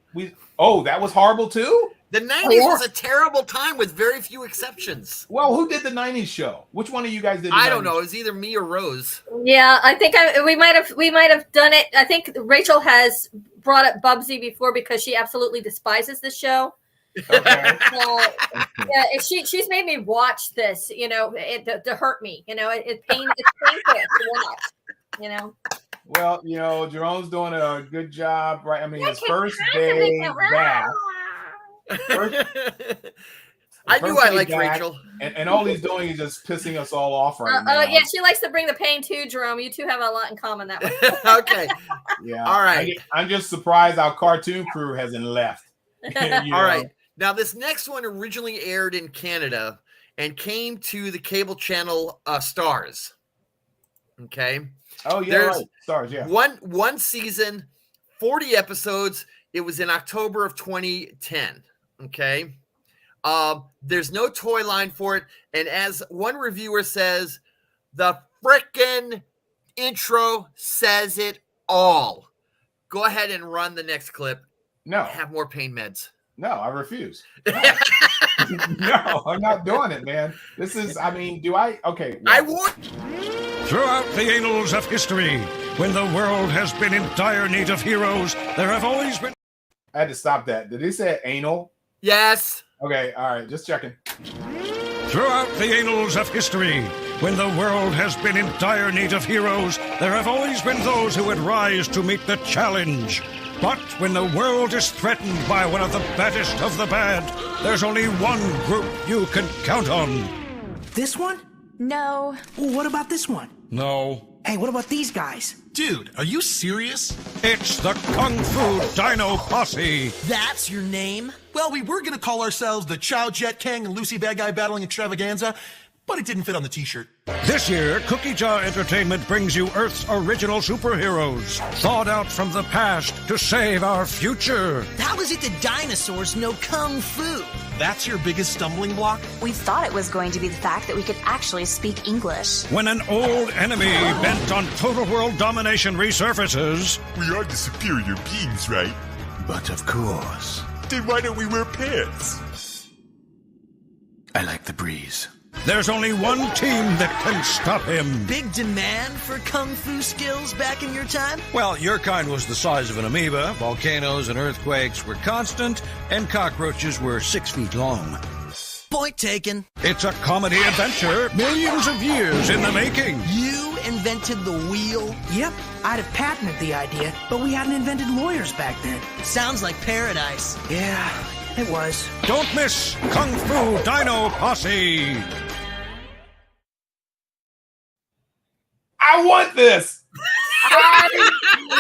That was horrible too? The 90s was a terrible time with very few exceptions. Well, who did the 90s show? Which one of you guys did? I don't know. It was either me or Rose. Yeah, I think we might have done it. I think Rachel has brought up Bubsy before because she absolutely despises the show. Okay. So, yeah, she's made me watch this, you know, to hurt me. You know, it's painful to watch. You know. Well, you know, Jerome's doing a good job, right? I mean, his first day back. I knew I liked Rachel. And all he's doing is just pissing us all off right now. Yeah, she likes to bring the pain too, Jerome. You two have a lot in common that way. Okay. Yeah. All right. I'm just surprised our cartoon crew hasn't left. All right. Now, this next one originally aired in Canada and came to the cable channel Stars. Okay. Oh, yeah, right. Stars, yeah. One season, 40 episodes. It was in October of 2010. Okay. There's no toy line for it. And as one reviewer says, the frickin' intro says it all. Go ahead and run the next clip. No. Have more pain meds. No, I refuse. No. No, I'm not doing it, man. This is, I mean, do I? Okay. I want. Throughout the annals of history, when the world has been in dire need of heroes, there have always been. I had to stop that. Did he say anal? Yes. Okay, all right, just checking. Throughout the annals of history, When the world has been in dire need of heroes, there have always been those who would rise to meet the challenge. But when the world is threatened by one of the baddest of the bad, there's only one group you can count on. This one? No. Ooh, what about this one? No. Hey, what about these guys? Dude, are you serious? It's the Kung Fu Dino Posse. That's your name? Well, we were gonna call ourselves the Chow Jet King and Lucy Bad Guy Battling Extravaganza, but it didn't fit on the t-shirt. This year, Cookie Jar Entertainment brings you Earth's original superheroes, thawed out from the past to save our future. How is it that dinosaurs know Kung Fu? That's your biggest stumbling block? We thought it was going to be the fact that we could actually speak English. When an old enemy bent on total world domination resurfaces... We are the superior beings, right? But of course. Then why don't we wear pants? I like the breeze. There's only one team that can stop him. Big demand for Kung Fu skills back in your time? Well, your kind was the size of an amoeba. Volcanoes and earthquakes were constant, and cockroaches were 6 feet long. Point taken. It's a comedy adventure, millions of years in the making. You invented the wheel? Yep, I'd have patented the idea, but we hadn't invented lawyers back then. Sounds like paradise. Yeah, it was. Don't miss Kung Fu Dino Posse. I want this. I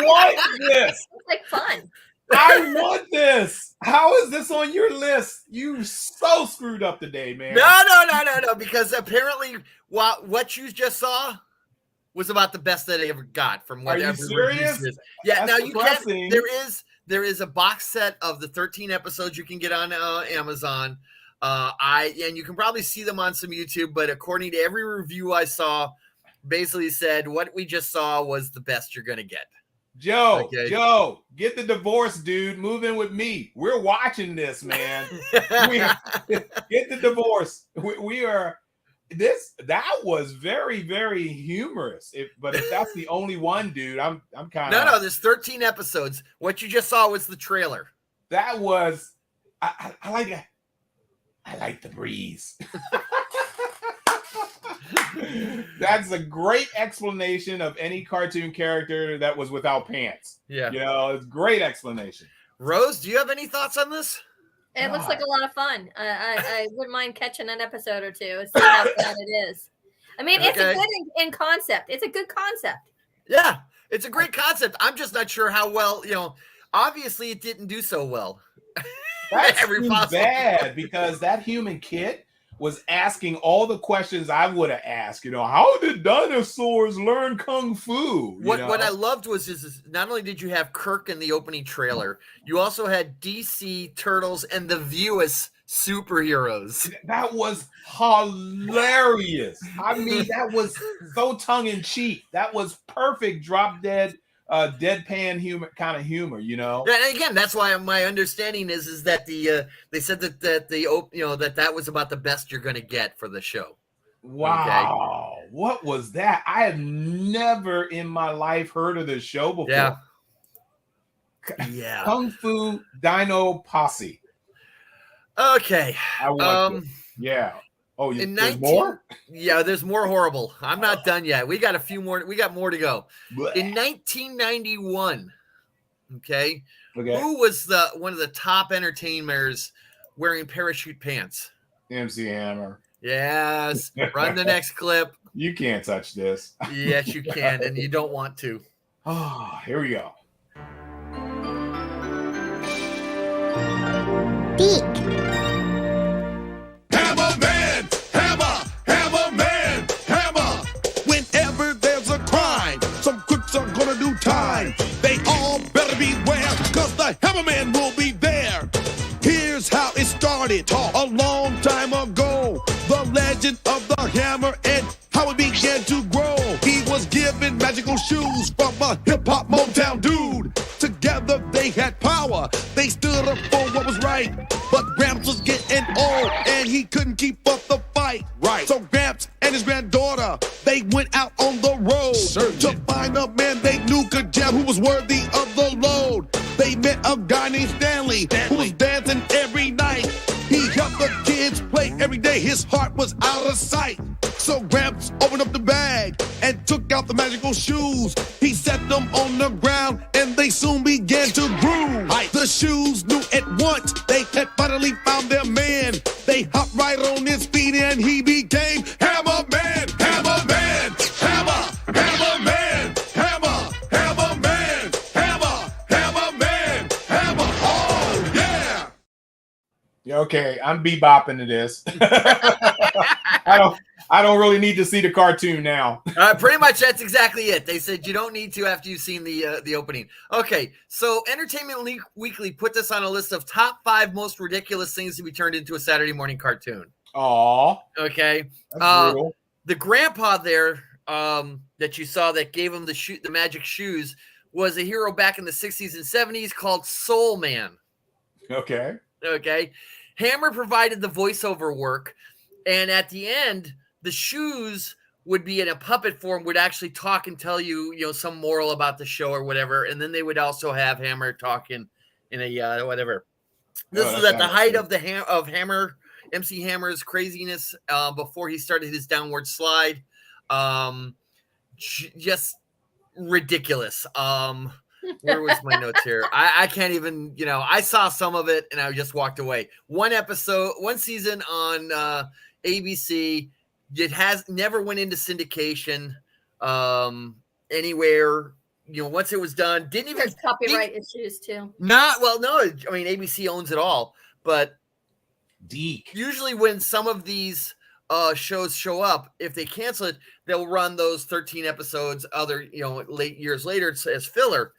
want this. It's like fun. I want this. How is this on your list? You so screwed up today, man. No. Because apparently, what you just saw was about the best that I ever got from whatever. Are you serious? Yeah. That's now you depressing. can. There is a box set of the 13 episodes you can get on Amazon. And you can probably see them on some YouTube. But according to every review I saw, basically said what we just saw was the best you're gonna get. Joe, get the divorce, dude. Move in with me. We're watching this, man. Get the divorce. We are this. That was very, very humorous. But if that's the only one, dude, I'm kind of no. There's 13 episodes. What you just saw was the trailer. That was I like it. I like the breeze. That's a great explanation of any cartoon character that was without pants. Yeah. It's a great explanation. Rose, do you have any thoughts on this? It looks like a lot of fun. I wouldn't mind catching an episode or two and see how bad it is. I mean, it's a good in concept. It's a good concept. Yeah, it's a great concept. I'm just not sure how well, obviously it didn't do so well. That's bad because that human kid was asking all the questions I would have asked. How did dinosaurs learn kung fu? What I loved was not only did you have Kirk in the opening trailer, you also had DC, Turtles, and the View as superheroes. That was hilarious. I mean, that was so tongue-in-cheek. That was perfect drop dead deadpan humor kind of humor, And again, that's why my understanding is that they said that was about the best you're going to get for the show. Wow, okay. What was that? I have never in my life heard of this show before. Yeah. Kung Fu Dino Posse. Okay. I want yeah. Oh, there's more? Yeah, there's more horrible. I'm not done yet. We got a few more. We got more to go. In 1991, okay, who was one of the top entertainers wearing parachute pants? MC Hammer. Yes. Run the next clip. You can't touch this. Yes, you can, and you don't want to. Oh, here we go. Beak. They all better beware, cause the Hammerman will be there. Here's how it started a long time ago. The legend of the hammer and how it began to grow. He was given magical shoes from a hip-hop Motown dude. Together they had power, they stood up for what was right. But Gramps was getting old and he couldn't keep up the fight. Right. So Gramps and his granddaughter, they went out on the road to find a man they knew could jam, who was worthy of the load. They met a guy named Stanley, who was dancing every night. He helped the kids play every day, his heart was out of sight. So Gramps opened up the bag and took out the magical shoes. He set them on the ground and they soon began to groove. The shoes knew at once they had finally found their man. They hopped right on his feet and he became Hammer Man, Hammer Man, Hammer, Hammer Man, Hammer, Hammer Man, Hammer, Hammer Man, Hammer. Oh yeah! Okay, I'm bebopping to this. I don't really need to see the cartoon now. Pretty much that's exactly it. They said you don't need to after you've seen the opening. Okay, so Entertainment Weekly put this on a list of top 5 most ridiculous things to be turned into a Saturday morning cartoon. Aw. Okay. That's brutal. The grandpa there that you saw that gave him the magic shoes was a hero back in the 60s and 70s called Soul Man. Okay. Okay. Hammer provided the voiceover work, and at the end, the shoes would be in a puppet form, would actually talk and tell you, some moral about the show or whatever. And then they would also have Hammer talking in a whatever. This is at the height of Hammer, MC Hammer's craziness before he started his downward slide. Just ridiculous. Where was my notes here? I can't even, I saw some of it and I just walked away. One season on ABC. It has never went into syndication anywhere. Once it was done, didn't even There's copyright issues too. No. I mean, ABC owns it all, but usually when some of these shows show up, if they cancel it, they'll run those 13 episodes. Late years later as filler.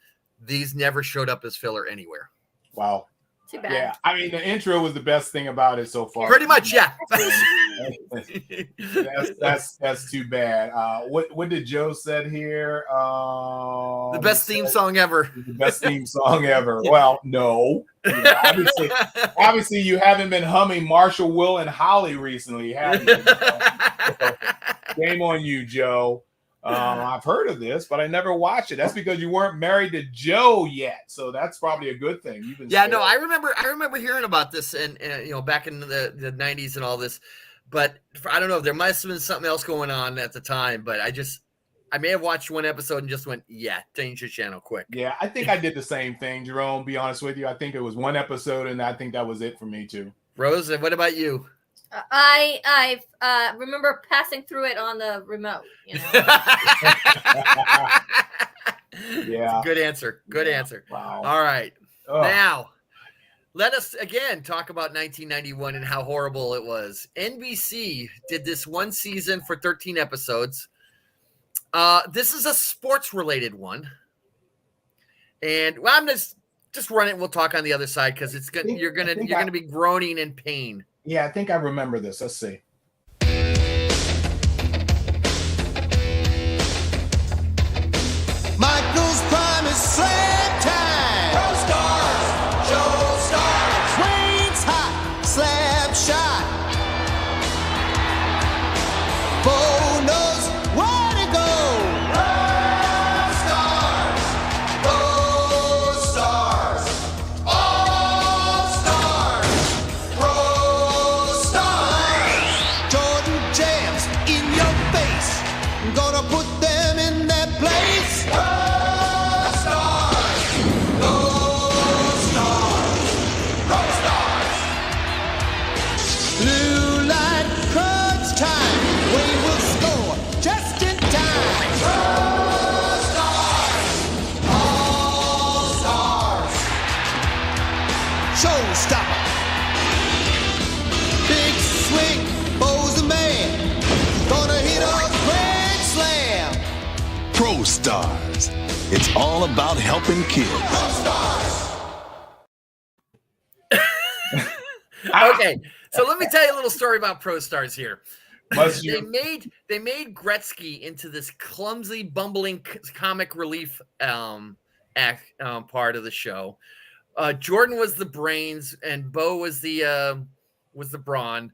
These never showed up as filler anywhere. Wow. Too bad. Yeah, I mean the intro was the best thing about it so far. Pretty much, yeah. that's too bad. What did Joe said here? The best theme song ever. The best theme song ever. Well, no. Obviously, you haven't been humming Marshall, Will, and Holly recently, have you? Shame on you, Joe. I've heard of this, but I never watched it. That's because you weren't married to Joe yet, so that's probably a good thing. I remember hearing about this, and back in the 90s and all this, but I don't know. There must have been something else going on at the time, but I may have watched one episode and just went, yeah, change the channel quick. Yeah, I think I did the same thing, Jerome. Be honest with you, I think it was one episode, and I think that was it for me too. Rose, what about you? I remember passing through it on the remote. Yeah. Good answer. Good answer. Wow. All right. Now, let us again talk about 1991 and how horrible it was. NBC did this one season for 13 episodes. This is a sports-related one, and I'm just run it. And we'll talk on the other side because you're gonna be groaning in pain. Yeah, I think I remember this. Let's see. Michael's prime is slam time. Pro stars, show stars. Swings hot, slap shot. Bo knows where to go. Pro stars, all stars. Pro stars. Jordan jams in your face. Gonna put them in their place. Blue light crunch time. We will score just in time. Pro stars, all stars. Showstopper. Big swing, Bo's the man. Gonna hit a grand slam. Pro Stars. It's all about helping kids. Pro stars. Okay, so let me tell you a little story about Pro Stars here. They made Gretzky into this clumsy, bumbling comic relief part of the show. Jordan was the brains, and Bo was the brawn.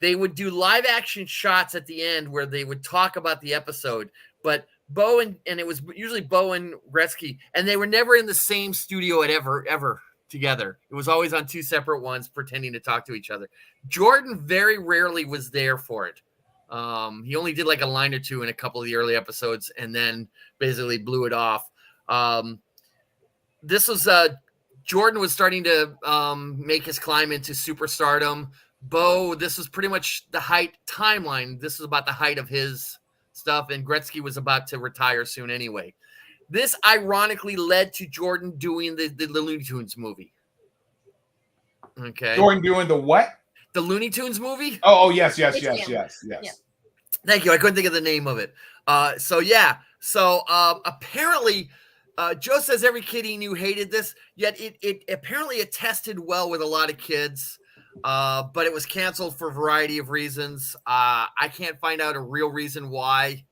They would do live action shots at the end where they would talk about the episode, but Bo and it was usually Bo and Gretzky, and they were never in the same studio ever together. It was always on 2 separate ones pretending to talk to each other. Jordan very rarely was there for it. He only did like a line or two in a couple of the early episodes and then basically blew it off. This was Jordan was starting to make his climb into superstardom. Bo, this was pretty much the height timeline. This was about the height of his stuff, and Gretzky was about to retire soon anyway. This ironically led to Jordan doing the Looney Tunes movie. Okay. Jordan doing the what? The Looney Tunes movie? Oh, yes. Thank you. I couldn't think of the name of it. So apparently, Joe says every kid he knew hated this, yet it apparently it tested well with a lot of kids, but it was canceled for a variety of reasons. I can't find out a real reason why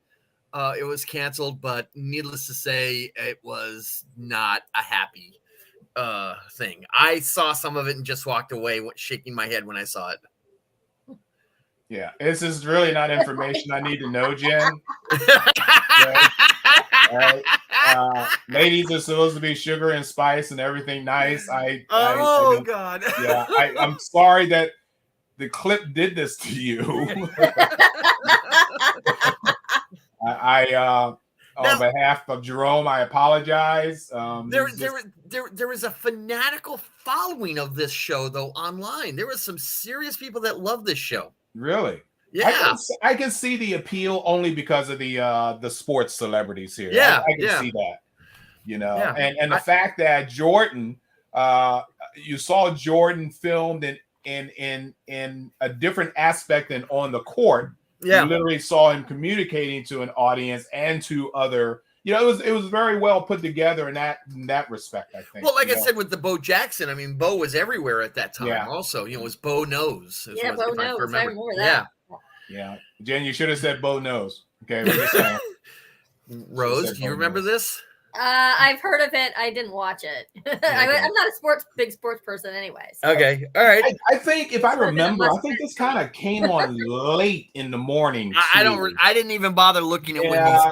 it was canceled, but needless to say, it was not a happy thing. I saw some of it and just walked away, shaking my head when I saw it. Yeah, this is really not information I need to know, Jen. Right. Ladies are supposed to be sugar and spice and everything nice. God. Yeah, I'm sorry that the clip did this to you. On behalf of Jerome, I apologize. There was a fanatical following of this show, though, online. There was some serious people that love this show. Really? Yeah. I can see the appeal only because of the sports celebrities here. Yeah, I can see that. Yeah. And the fact that Jordan, you saw Jordan filmed in a different aspect than on the court. Yeah. You literally saw him communicating to an audience and to other. It was very well put together in that respect, I think. Well, like I said with the Bo Jackson, I mean, Bo was everywhere at that time. Yeah. Also, it was Bo Knows. Yeah, Bo Knows. I remember that. Yeah. Yeah. Jen, you should have said Bo Knows. Okay. We're just saying. Rose, do you remember this? I've heard of it. I didn't watch it. I'm not a big sports person anyway. So. Okay. All right. I think if I remember, I think this kind of came on late in the morning. I didn't even bother looking at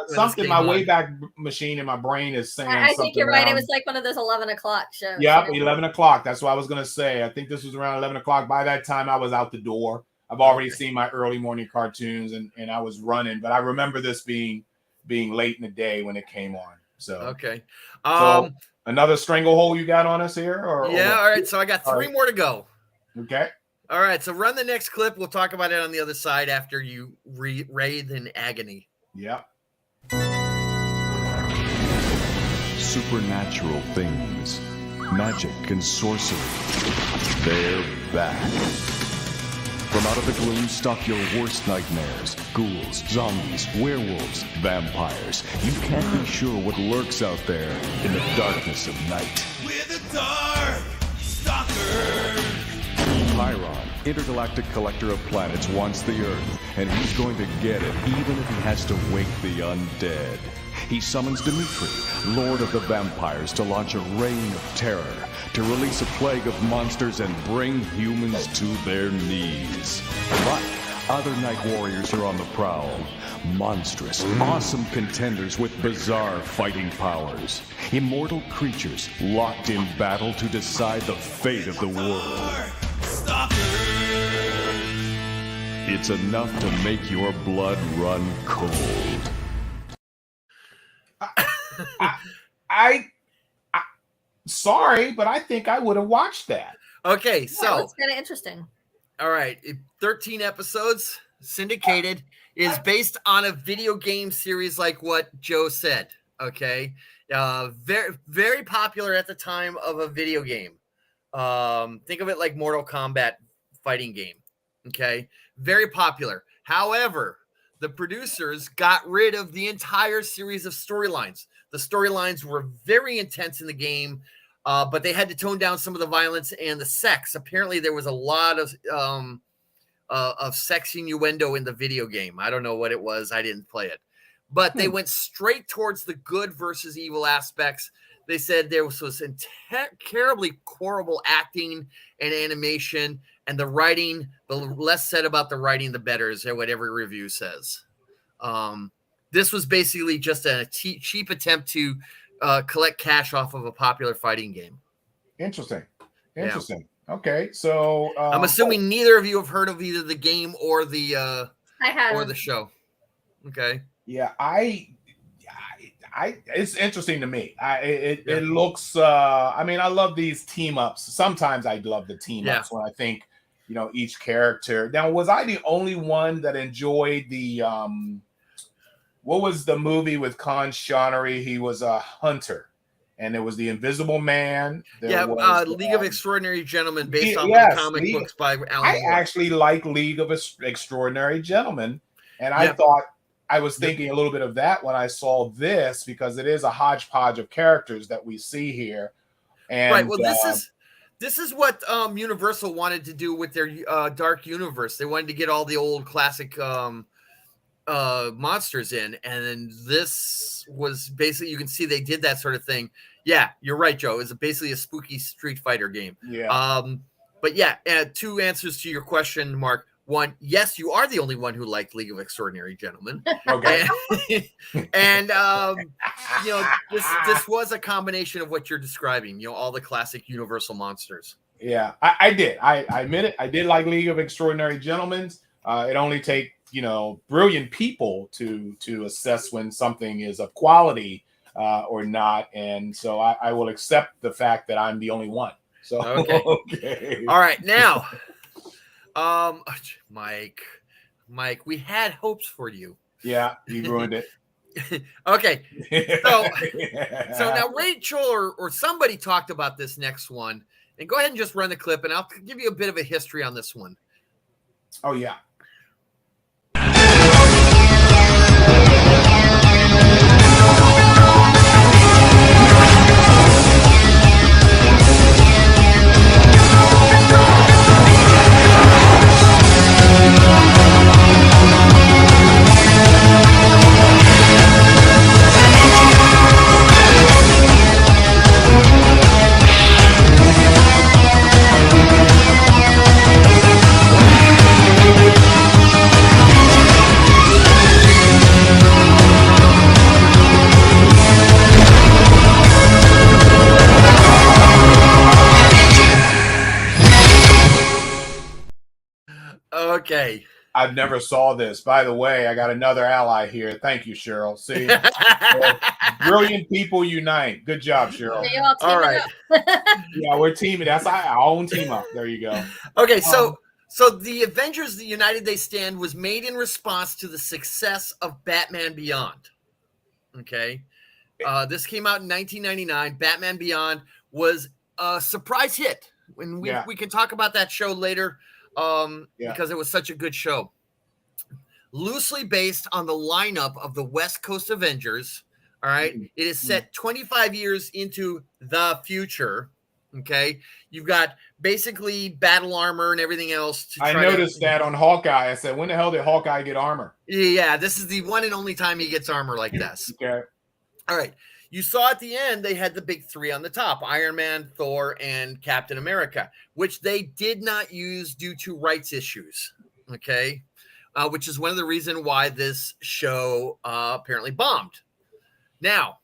something. My Wayback Machine in my brain is saying. I think you're right. It was like one of those 11 o'clock shows. Yep, 11 o'clock. That's what I was gonna say. I think this was around 11 o'clock. By that time, I was out the door. I've already seen my early morning cartoons, and I was running. But I remember this being late in the day when it came on. So okay. So another stranglehold you got on us here? Or all right. So I got three more to go. Okay. All right. So run the next clip. We'll talk about it on the other side after you writhe in agony. Yep. Supernatural things, magic and sorcery, they're back. From out of the gloom stalk your worst nightmares. Ghouls, zombies, werewolves, vampires. You can't be sure what lurks out there in the darkness of night. We're the Dark Stalkers. Chiron, intergalactic collector of planets, wants the Earth, and he's going to get it, even if he has to wake the undead. He summons Dimitri, Lord of the Vampires, to launch a reign of terror, to release a plague of monsters and bring humans to their knees. But other night warriors are on the prowl. Monstrous, awesome contenders with bizarre fighting powers. Immortal creatures locked in battle to decide the fate of the world. It's enough to make your blood run cold. I sorry, but I think I would have watched that. Okay, so it's kind of interesting. All right, 13 episodes, syndicated, is based on a video game series like what Joe said. Okay, very very popular at the time of a video game. Think of it like Mortal Kombat fighting game. Okay, very popular. However, the producers got rid of the entire series of storylines. The storylines were very intense in the game, but they had to tone down some of the violence and the sex. Apparently, there was a lot of sex innuendo in the video game. I don't know what it was. I didn't play it. But they went straight towards the good versus evil aspects. They said there was terribly horrible acting and animation, and the writing, the less said about the writing, the better, is what every review says. This was basically just a cheap attempt to collect cash off of a popular fighting game. Interesting. Okay, so I'm assuming neither of you have heard of either the game or the I have. Or the show. Okay. Yeah, I it's interesting to me. It looks I mean, I love these team ups. Sometimes I love the team ups when I think, each character. Now, was I the only one that enjoyed the what was the movie with Connery? He was a hunter, and it was the Invisible Man. There was, League of Extraordinary Gentlemen, based off of yes, the comic books by Alan I Moore. actually like League of Extraordinary Gentlemen, and I thought I was thinking a little bit of that when I saw this, because it is a hodgepodge of characters that we see here. And right. Well, this is what Universal wanted to do with their Dark Universe. They wanted to get all the old classic monsters in, and then this was basically, you can see they did that sort of thing. Yeah, you're right, Joe. It's basically a spooky Street Fighter game. Yeah. But yeah, two answers to your question, Mark. One, yes, you are the only one who liked League of Extraordinary Gentlemen. Okay. And this was a combination of what you're describing. All the classic Universal monsters. Yeah, I did. I admit it. I did like League of Extraordinary Gentlemen. It only take brilliant people to assess when something is of quality or not, and so I will accept the fact that I'm the only one. So okay. All right, now. Mike, we had hopes for you. Yeah, you ruined it. Okay. So now Rachel or somebody talked about this next one, and go ahead and just run the clip, and I'll give you a bit of a history on this one. Oh, yeah. Okay. I've never saw this. By the way, I got another ally here. Thank you, Cheryl. See, brilliant people unite. Good job, Cheryl. All right. Yeah, we're teaming. That's our own team up. There you go. Okay, so the Avengers: The United They Stand was made in response to the success of Batman Beyond. Okay, this came out in 1999. Batman Beyond was a surprise hit. When we can talk about that show later. Because it was such a good show. Loosely based on the lineup of the West Coast Avengers. All right. It is set 25 years into the future. Okay. You've got basically battle armor and everything else. I noticed that on Hawkeye. I said, when the hell did Hawkeye get armor? Yeah. This is the one and only time he gets armor like this. Okay. All right. You saw at the end, they had the big three on the top, Iron Man, Thor, and Captain America, which they did not use due to rights issues, okay? Which is one of the reasons why this show apparently bombed. Now,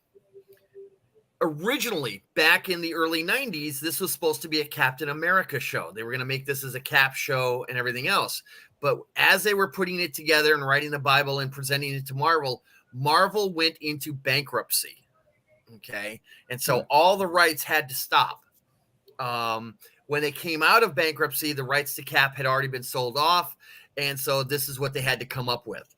originally, back in the early 90s, this was supposed to be a Captain America show. They were going to make this as a Cap show and everything else. But as they were putting it together and writing the Bible and presenting it to Marvel, Marvel went into bankruptcy. Okay. And so all the rights had to stop. When they came out of bankruptcy, the rights to Cap had already been sold off. And so this is what they had to come up with.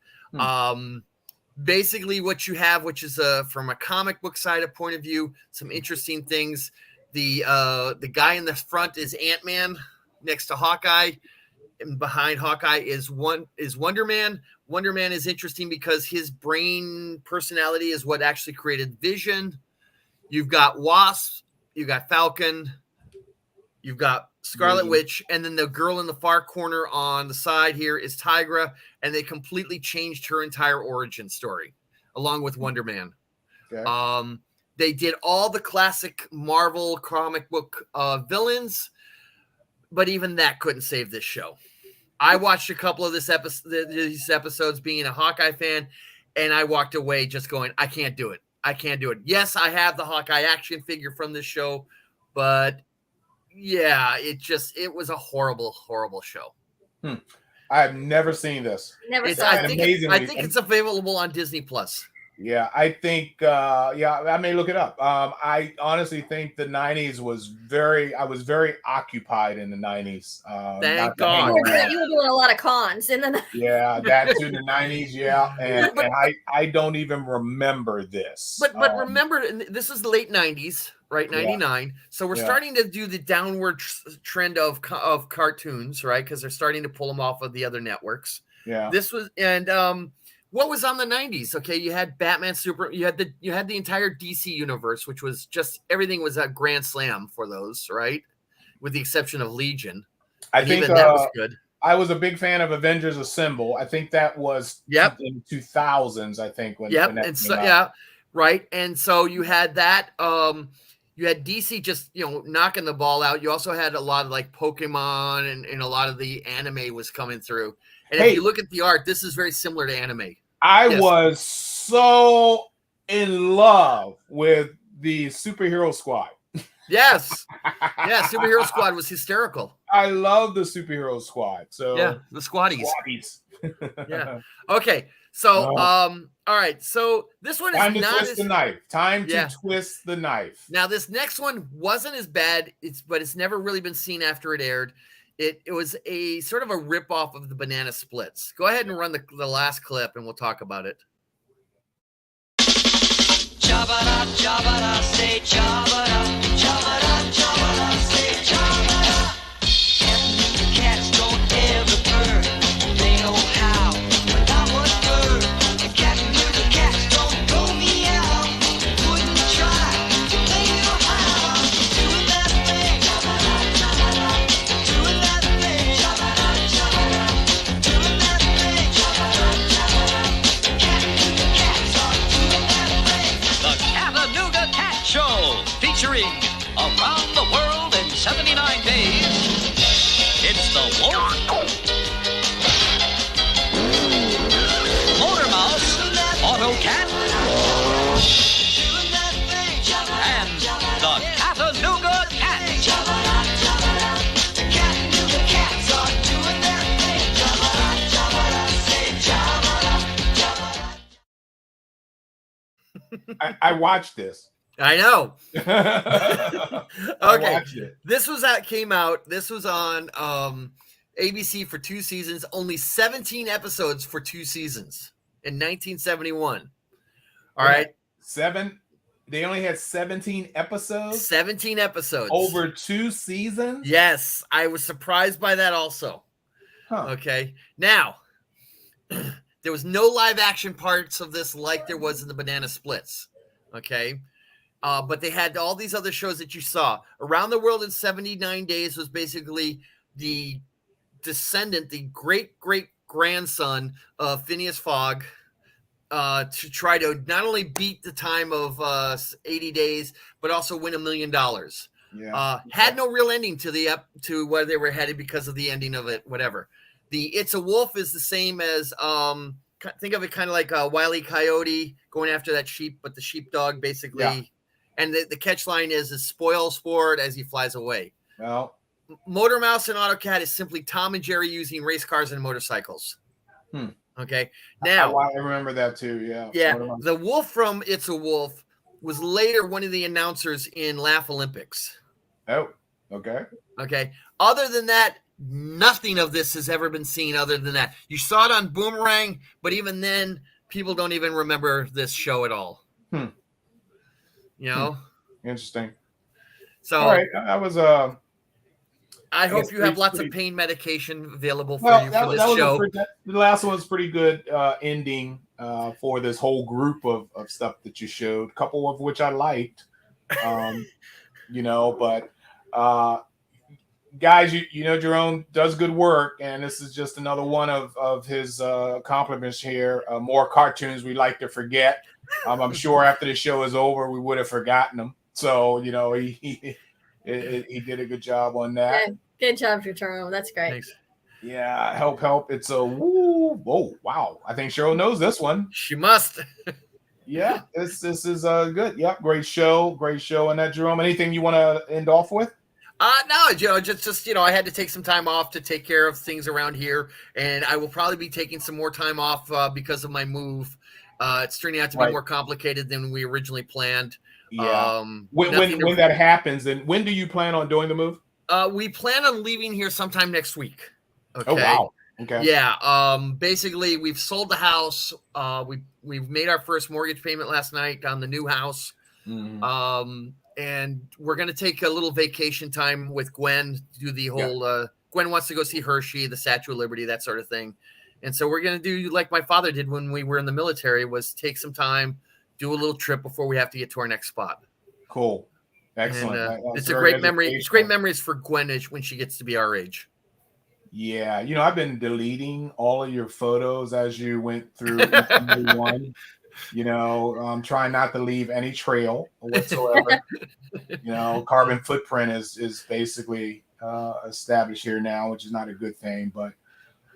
Basically what you have, which is from a comic book side of point of view, some interesting things. The guy in the front is Ant-Man next to Hawkeye. And behind Hawkeye is Wonder Man. Wonder Man is interesting because his brain personality is what actually created Vision. You've got Wasp, you've got Falcon, you've got Scarlet Witch, and then the girl in the far corner on the side here is Tigra, and they completely changed her entire origin story, along with Wonder Man. Okay. They did all the classic Marvel comic book villains, but even that couldn't save this show. I watched a couple of these episodes being a Hawkeye fan, and I walked away just going, I can't do it. I can't do it. Yes, I have the Hawkeye action figure from this show, but yeah, it was a horrible, horrible show. I've never seen this. Never It's, saw I it. think it's available on Disney Plus. Yeah, I think I may look it up. I honestly think the 90s I was very occupied in the 90s. Thank God. You were doing a lot of cons and then Yeah, that to the 90s, and I don't even remember this. But remember, this is the late 90s, right? 99. So we're starting to do the downward trend of cartoons, right? Because they're starting to pull them off of the other networks. Yeah. This was what was on the 90s? Okay, you had Batman, you had the entire DC universe, which was just everything was a grand slam for those, right? With the exception of Legion. I think even that was good. I was a big fan of Avengers Assemble. I think that was in 2000s. I think when that came out. Right. And so you had that. You had DC just knocking the ball out. You also had a lot of like Pokemon and a lot of the anime was coming through. And if you look at the art, this is very similar to anime. I was so in love with the Superhero Squad. Yes. Yeah, Superhero Squad was hysterical. I love the Superhero Squad. So yeah, the Squaddies. Yeah. Okay. So all right. So this one is time to not twist the knife. Time to twist the knife. Now this next one wasn't as bad. But it's never really been seen after it aired. It was a sort of a ripoff of the Banana Splits. Go ahead and run the last clip, and we'll talk about it. Chabada, chabada, say chabada, chabada, chabada, say chabada. Cats don't ever purr, they know how, but not what bird. The cat and the cats don't go meow, wouldn't try to play you how. Doing that thing, chabada, chabada, doing that thing, chabada, chabada, doing that thing, chabada, chabada. The cat and the cats are doing that thing. The Chattanooga Cat Show, featuring Around the World in 79 Days. It's the Wolf, Motor Mouse, Auto Cat, and the Chattanooga Cat. The Chattanooga Cats are doing their thing. Chabada, chabada, say chabada. I watched this. I know. Okay. watched it. This came out. This was on ABC for 2 seasons, only 17 episodes for 2 seasons in 1971. All right. They only had 17 episodes? 17 episodes. Over 2 seasons? Yes. I was surprised by that also. Huh. Okay. Now, there was no live action parts of this like there was in the Banana Splits. Okay. But they had all these other shows that you saw. Around the World in 79 Days was basically the descendant, the great-great-grandson of Phineas Fogg, to try to not only beat the time of 80 Days, but also win $1 million. Yeah. Had no real ending to where they were headed because of the ending of it, whatever. The It's a Wolf is the same as think of it kind of like a Wile E. Coyote going after that sheep, but the sheepdog basically. Yeah. And the catch line is spoil sport as he flies away. Well, Motor Mouse and AutoCat is simply Tom and Jerry using race cars and motorcycles. Okay. Now I remember that too. Yeah. Yeah. The wolf from It's a Wolf was later one of the announcers in Laugh Olympics. Oh, okay. Okay. Other than that, nothing of this has ever been seen other than that. You saw it on Boomerang, but even then, people don't even remember this show at all. You know? Interesting. So, all right, I was I hope you have lots of pain medication available for you for this show. The last one was pretty good ending for this whole group of stuff that you showed. A couple of which I liked, but guys, you know Jerome does good work, and this is just another one of his compliments here. More cartoons we like to forget. I'm sure after the show is over, we would have forgotten them. So he did a good job on that. Yeah, good job, Jerome. That's great. Thanks. Yeah, help. It's a woo. Oh, wow. I think Cheryl knows this one. She must. Yeah, this is good. Yep, great show. And that, Jerome. Anything you want to end off with? No, just I had to take some time off to take care of things around here, and I will probably be taking some more time off because of my move. It's turning out to be more complicated than we originally planned. Yeah. When that happens, then when do you plan on doing the move? We plan on leaving here sometime next week. Okay. Oh wow. Okay. Yeah. Basically, we've sold the house. We've made our first mortgage payment last night on the new house. Mm-hmm. And we're gonna take a little vacation time with Gwen. Do the whole. Gwen wants to go see Hershey, the Statue of Liberty, that sort of thing. And so we're gonna do like my father did when we were in the military: was take some time, do a little trip before we have to get to our next spot. Cool. Excellent. And, it's a great memory. It's great memories for Gwen when she gets to be our age. Yeah, I've been deleting all of your photos as you went through each one. I'm trying not to leave any trail whatsoever. Carbon footprint is basically established here now, which is not a good thing. But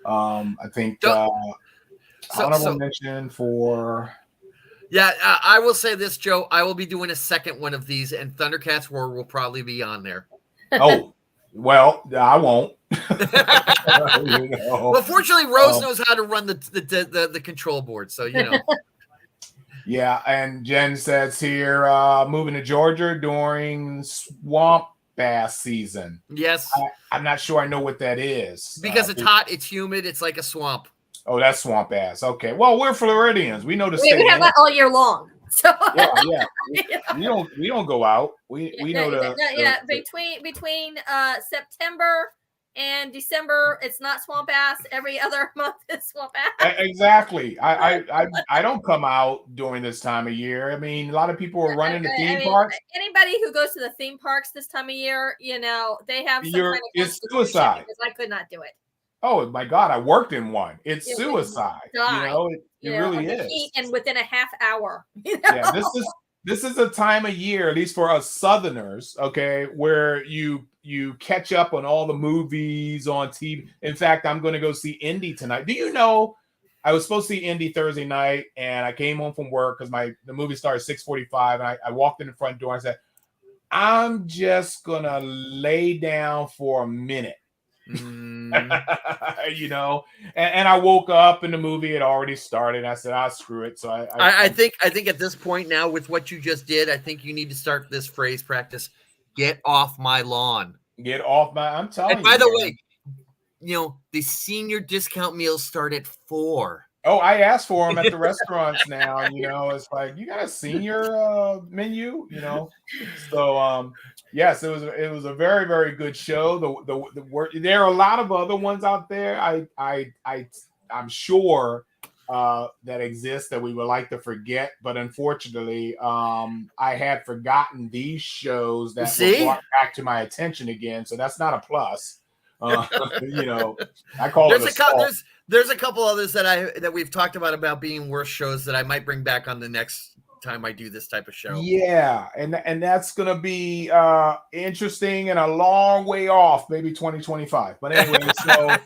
I think honorable mention for. Yeah, I will say this, Joe. I will be doing a second one of these, and Thundercats Roar will probably be on there. Oh, well, I won't. Well, fortunately, Rose knows how to run the control board, so Yeah, and Jen says here, moving to Georgia during swamp bass season. Yes. I'm not sure I know what that is. Because it's hot, it's humid, it's like a swamp. Oh, that's swamp bass. Okay. Well, we're Floridians. We know the We have that all year long. So yeah. We don't go out. We know between September and December, it's not swamp ass. Every other month is swamp ass. Exactly. I don't come out during this time of year. I mean, a lot of people are running the theme parks. Anybody who goes to the theme parks this time of year, they have some kind of it's suicide. because I could not do it. Oh my God, I worked in one. It's suicide. It really is. And within a half hour. Yeah, this is a time of year, at least for us Southerners, okay, where you catch up on all the movies on TV. In fact, I'm going to go see Indy tonight. Do you know I was supposed to see Indy Thursday night, and I came home from work because the movie started 6:45, and I walked in the front door and I said, I'm just gonna lay down for a minute. And I woke up and the movie had already started. I said, screw it. So I think at this point now, with what you just did, I think you need to start this phrase practice: get off my lawn. Get off my. I'm telling you. And by the way, the senior discount meals start at 4. Oh, I asked for them at the restaurants now. It's like, you got a senior menu. So yes, it was a very, very good show. The work, there are a lot of other ones out there. I'm sure that exist that we would like to forget, but unfortunately, I had forgotten these shows that were brought back to my attention again. So that's not a plus. I call it there's a couple others that we've talked about being worse shows that I might bring back on the next time I do this type of show. Yeah, and that's gonna be interesting and a long way off, maybe 2025. But anyway, so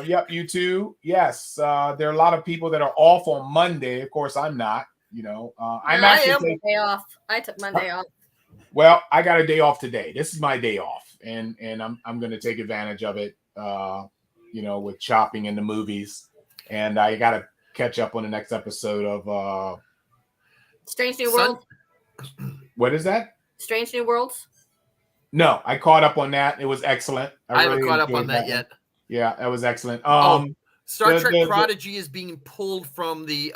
yep, you too. Yes, there are a lot of people that are off on Monday. Of course, I'm not. I'm actually day off. I took Monday off. Well, I got a day off today. This is my day off, and I'm going to take advantage of it. With shopping in the movies, and I got to catch up on the next episode of Strange New Worlds. What is that? Strange New Worlds. No, I caught up on that. It was excellent. I haven't caught up on that yet. Yeah, that was excellent. Star Trek Prodigy is being pulled from the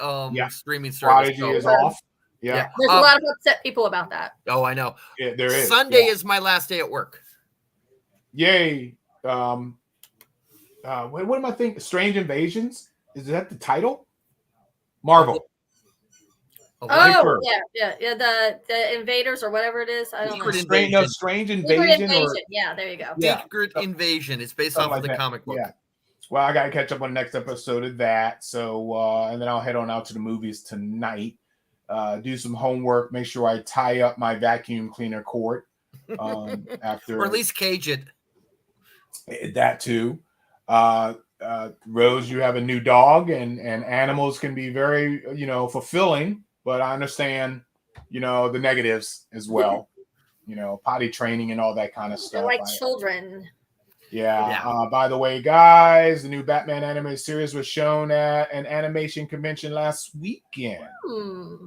streaming service. Prodigy is off. Yeah. There's a lot of upset people about that. Oh, I know. Yeah, there is. Sunday is my last day at work. Yay. What am I thinking? Strange Invasions? Is that the title? Marvel. Oh, yeah. The Invaders or whatever it is. I don't know. Strange Invasion. Yeah, there you go. Secret Invasion. It's based off of the comic book. Yeah. Well, I got to catch up on the next episode of that. So, and then I'll head on out to the movies tonight. Do some homework. Make sure I tie up my vacuum cleaner cord. After, or at least cage it. That too. Rose, you have a new dog, and animals can be very, fulfilling, but I understand, the negatives as well. potty training and all that kind of stuff. They're like children. Yeah. By the way, guys, the new Batman animated series was shown at an animation convention last weekend.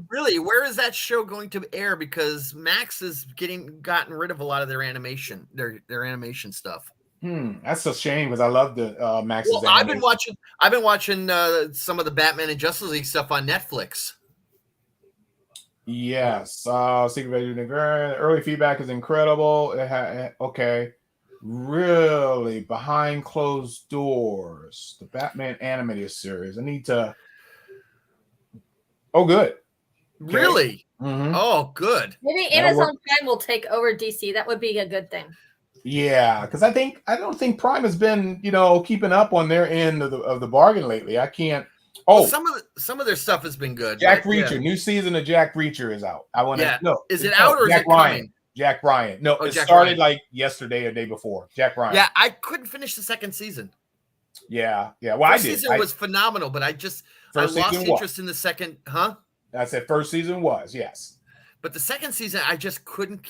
Really? Where is that show going to air? Because Max has gotten rid of a lot of their animation, their animation stuff. That's a shame because I love the Max's. Well, I've been watching some of the Batman and Justice League stuff on Netflix. Yes. Secret early feedback is incredible. Okay. Really, behind closed doors, the Batman animated series. I need to. Oh, good. Okay. Really? Mm-hmm. Oh, good. Maybe Amazon Prime will take over DC. That would be a good thing. Yeah, because I don't think Prime has been, keeping up on their end of the bargain lately. I can't. Oh, well, some of their stuff has been good. Jack Reacher, new season of Jack Reacher is out. I want to know. Is it out or Jack is it Ryan? coming? Jack Ryan. No, it Jack started Ryan. like yesterday or day before. Jack Ryan. Yeah, I couldn't finish the second season. Yeah. Well, first season was phenomenal, but I lost interest in the second. Huh? I said first season was, yes. But the second season, I just couldn't,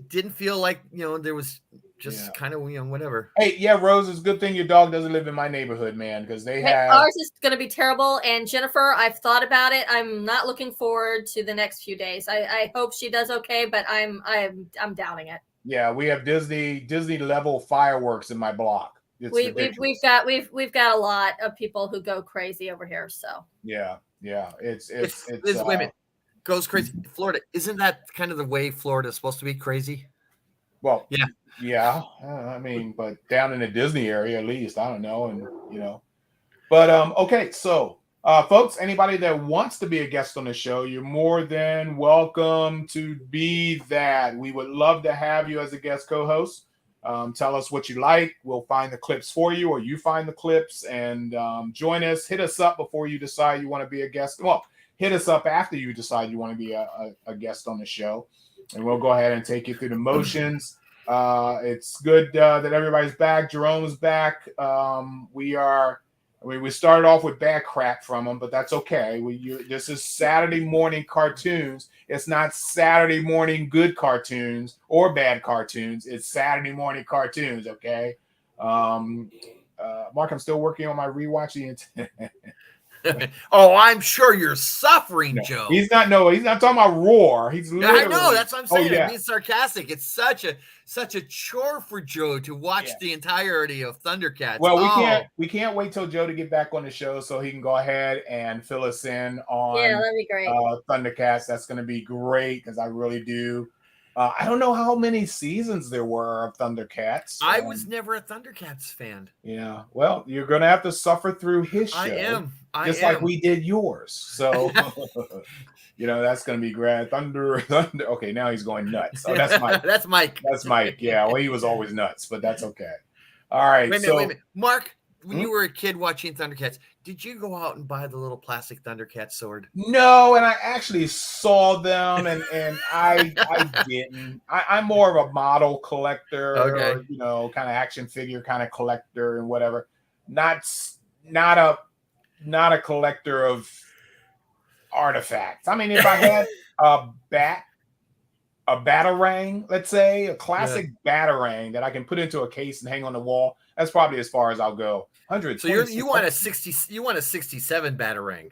didn't feel like, there was just kind of, whatever. Hey, yeah, Rose, it's a good thing your dog doesn't live in my neighborhood, man, because ours is going to be terrible. And Jennifer, I've thought about it. I'm not looking forward to the next few days. I hope she does okay, but I'm doubting it. Yeah, we have Disney level fireworks in my block. We've got a lot of people who go crazy over here. So yeah, it's wait a minute. Goes crazy. Florida, isn't that kind of the way Florida is supposed to be crazy? Well, yeah. I mean, but down in the Disney area, at least, I don't know, and But okay, so folks, anybody that wants to be a guest on the show, you're more than welcome to be that. We would love to have you as a guest co-host. Tell us what you like. We'll find the clips for you, or you find the clips and join us. Hit us up before you decide you want to be a guest. Well, hit us up after you decide you want to be a guest on the show, and we'll go ahead and take you through the motions. It's good that everybody's back. Jerome's back. We started off with bad crap from him, but that's okay. This is Saturday morning cartoons. It's not Saturday morning good cartoons or bad cartoons. It's Saturday morning cartoons, okay? Mark, I'm still working on my rewatching. Oh, I'm sure you're suffering, Joe. He's not talking about Roar. He's literally. I know, that's what I'm saying. Yeah. I'm being sarcastic. It's such a chore for Joe to watch the entirety of Thundercats. Well, we can't wait till Joe to get back on the show so he can go ahead and fill us in on that'd be great. Thundercats. That's going to be great because I really do. I don't know how many seasons there were of Thundercats. I was never a Thundercats fan. Yeah, well, you're going to have to suffer through his show. I am. Like we did yours. So, that's going to be great. Thunder. Okay, now he's going nuts. So that's Mike. That's Mike. That's Mike. Yeah, well, he was always nuts, but that's okay. All right. Wait a minute. Mark, when you were a kid watching Thundercats, did you go out and buy the little plastic Thundercat sword? No, and I actually saw them, and I didn't. I'm more of a model collector, okay. Or, kind of action figure kind of collector and whatever. Not a collector of artifacts. I mean, if I had a batarang, let's say, a classic batarang that I can put into a case and hang on the wall, that's probably as far as I'll go. So you want a 67 batarang?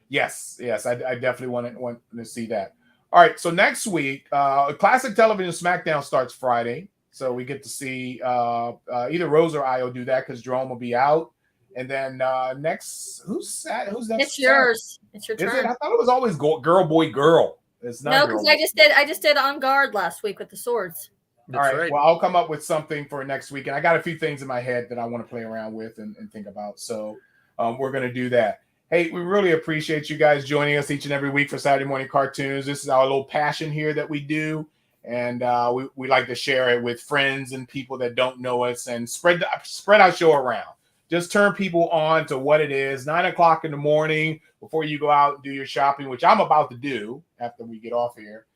Yes, I definitely want to see that. All right, so next week, Classic Television SmackDown starts Friday, so we get to see either Rose or I will do that because Jerome will be out. And then next, who's that? It's yours. It's your turn. I thought it was always girl, boy, girl. It's not. No, because I just did On Guard last week with the swords. All right. Well, I'll come up with something for next week, and I got a few things in my head that I want to play around with and think about. So we're going to do that. Hey, we really appreciate you guys joining us each and every week for Saturday Morning Cartoons. This is our little passion here that we do, and we like to share it with friends and people that don't know us and spread our show around. Just turn people on to what it is. 9 o'clock in the morning before you go out and do your shopping, which I'm about to do after we get off here.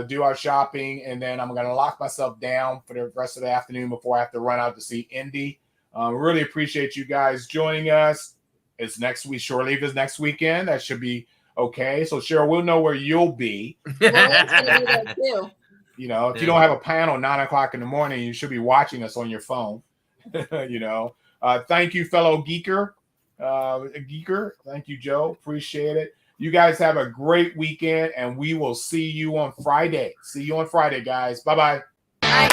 Do our shopping, and then I'm going to lock myself down for the rest of the afternoon before I have to run out to see Indy. Really appreciate you guys joining us. It's next week. Shore Leave is next weekend. That should be okay. So, Cheryl, we'll know where you'll be. You know, if you don't have a panel 9 o'clock in the morning, you should be watching us on your phone. You know, thank you, fellow geeker. Thank you, Joe. Appreciate it. You guys have a great weekend, and we will see you on Friday. See you on Friday, guys. Bye-bye. Bye.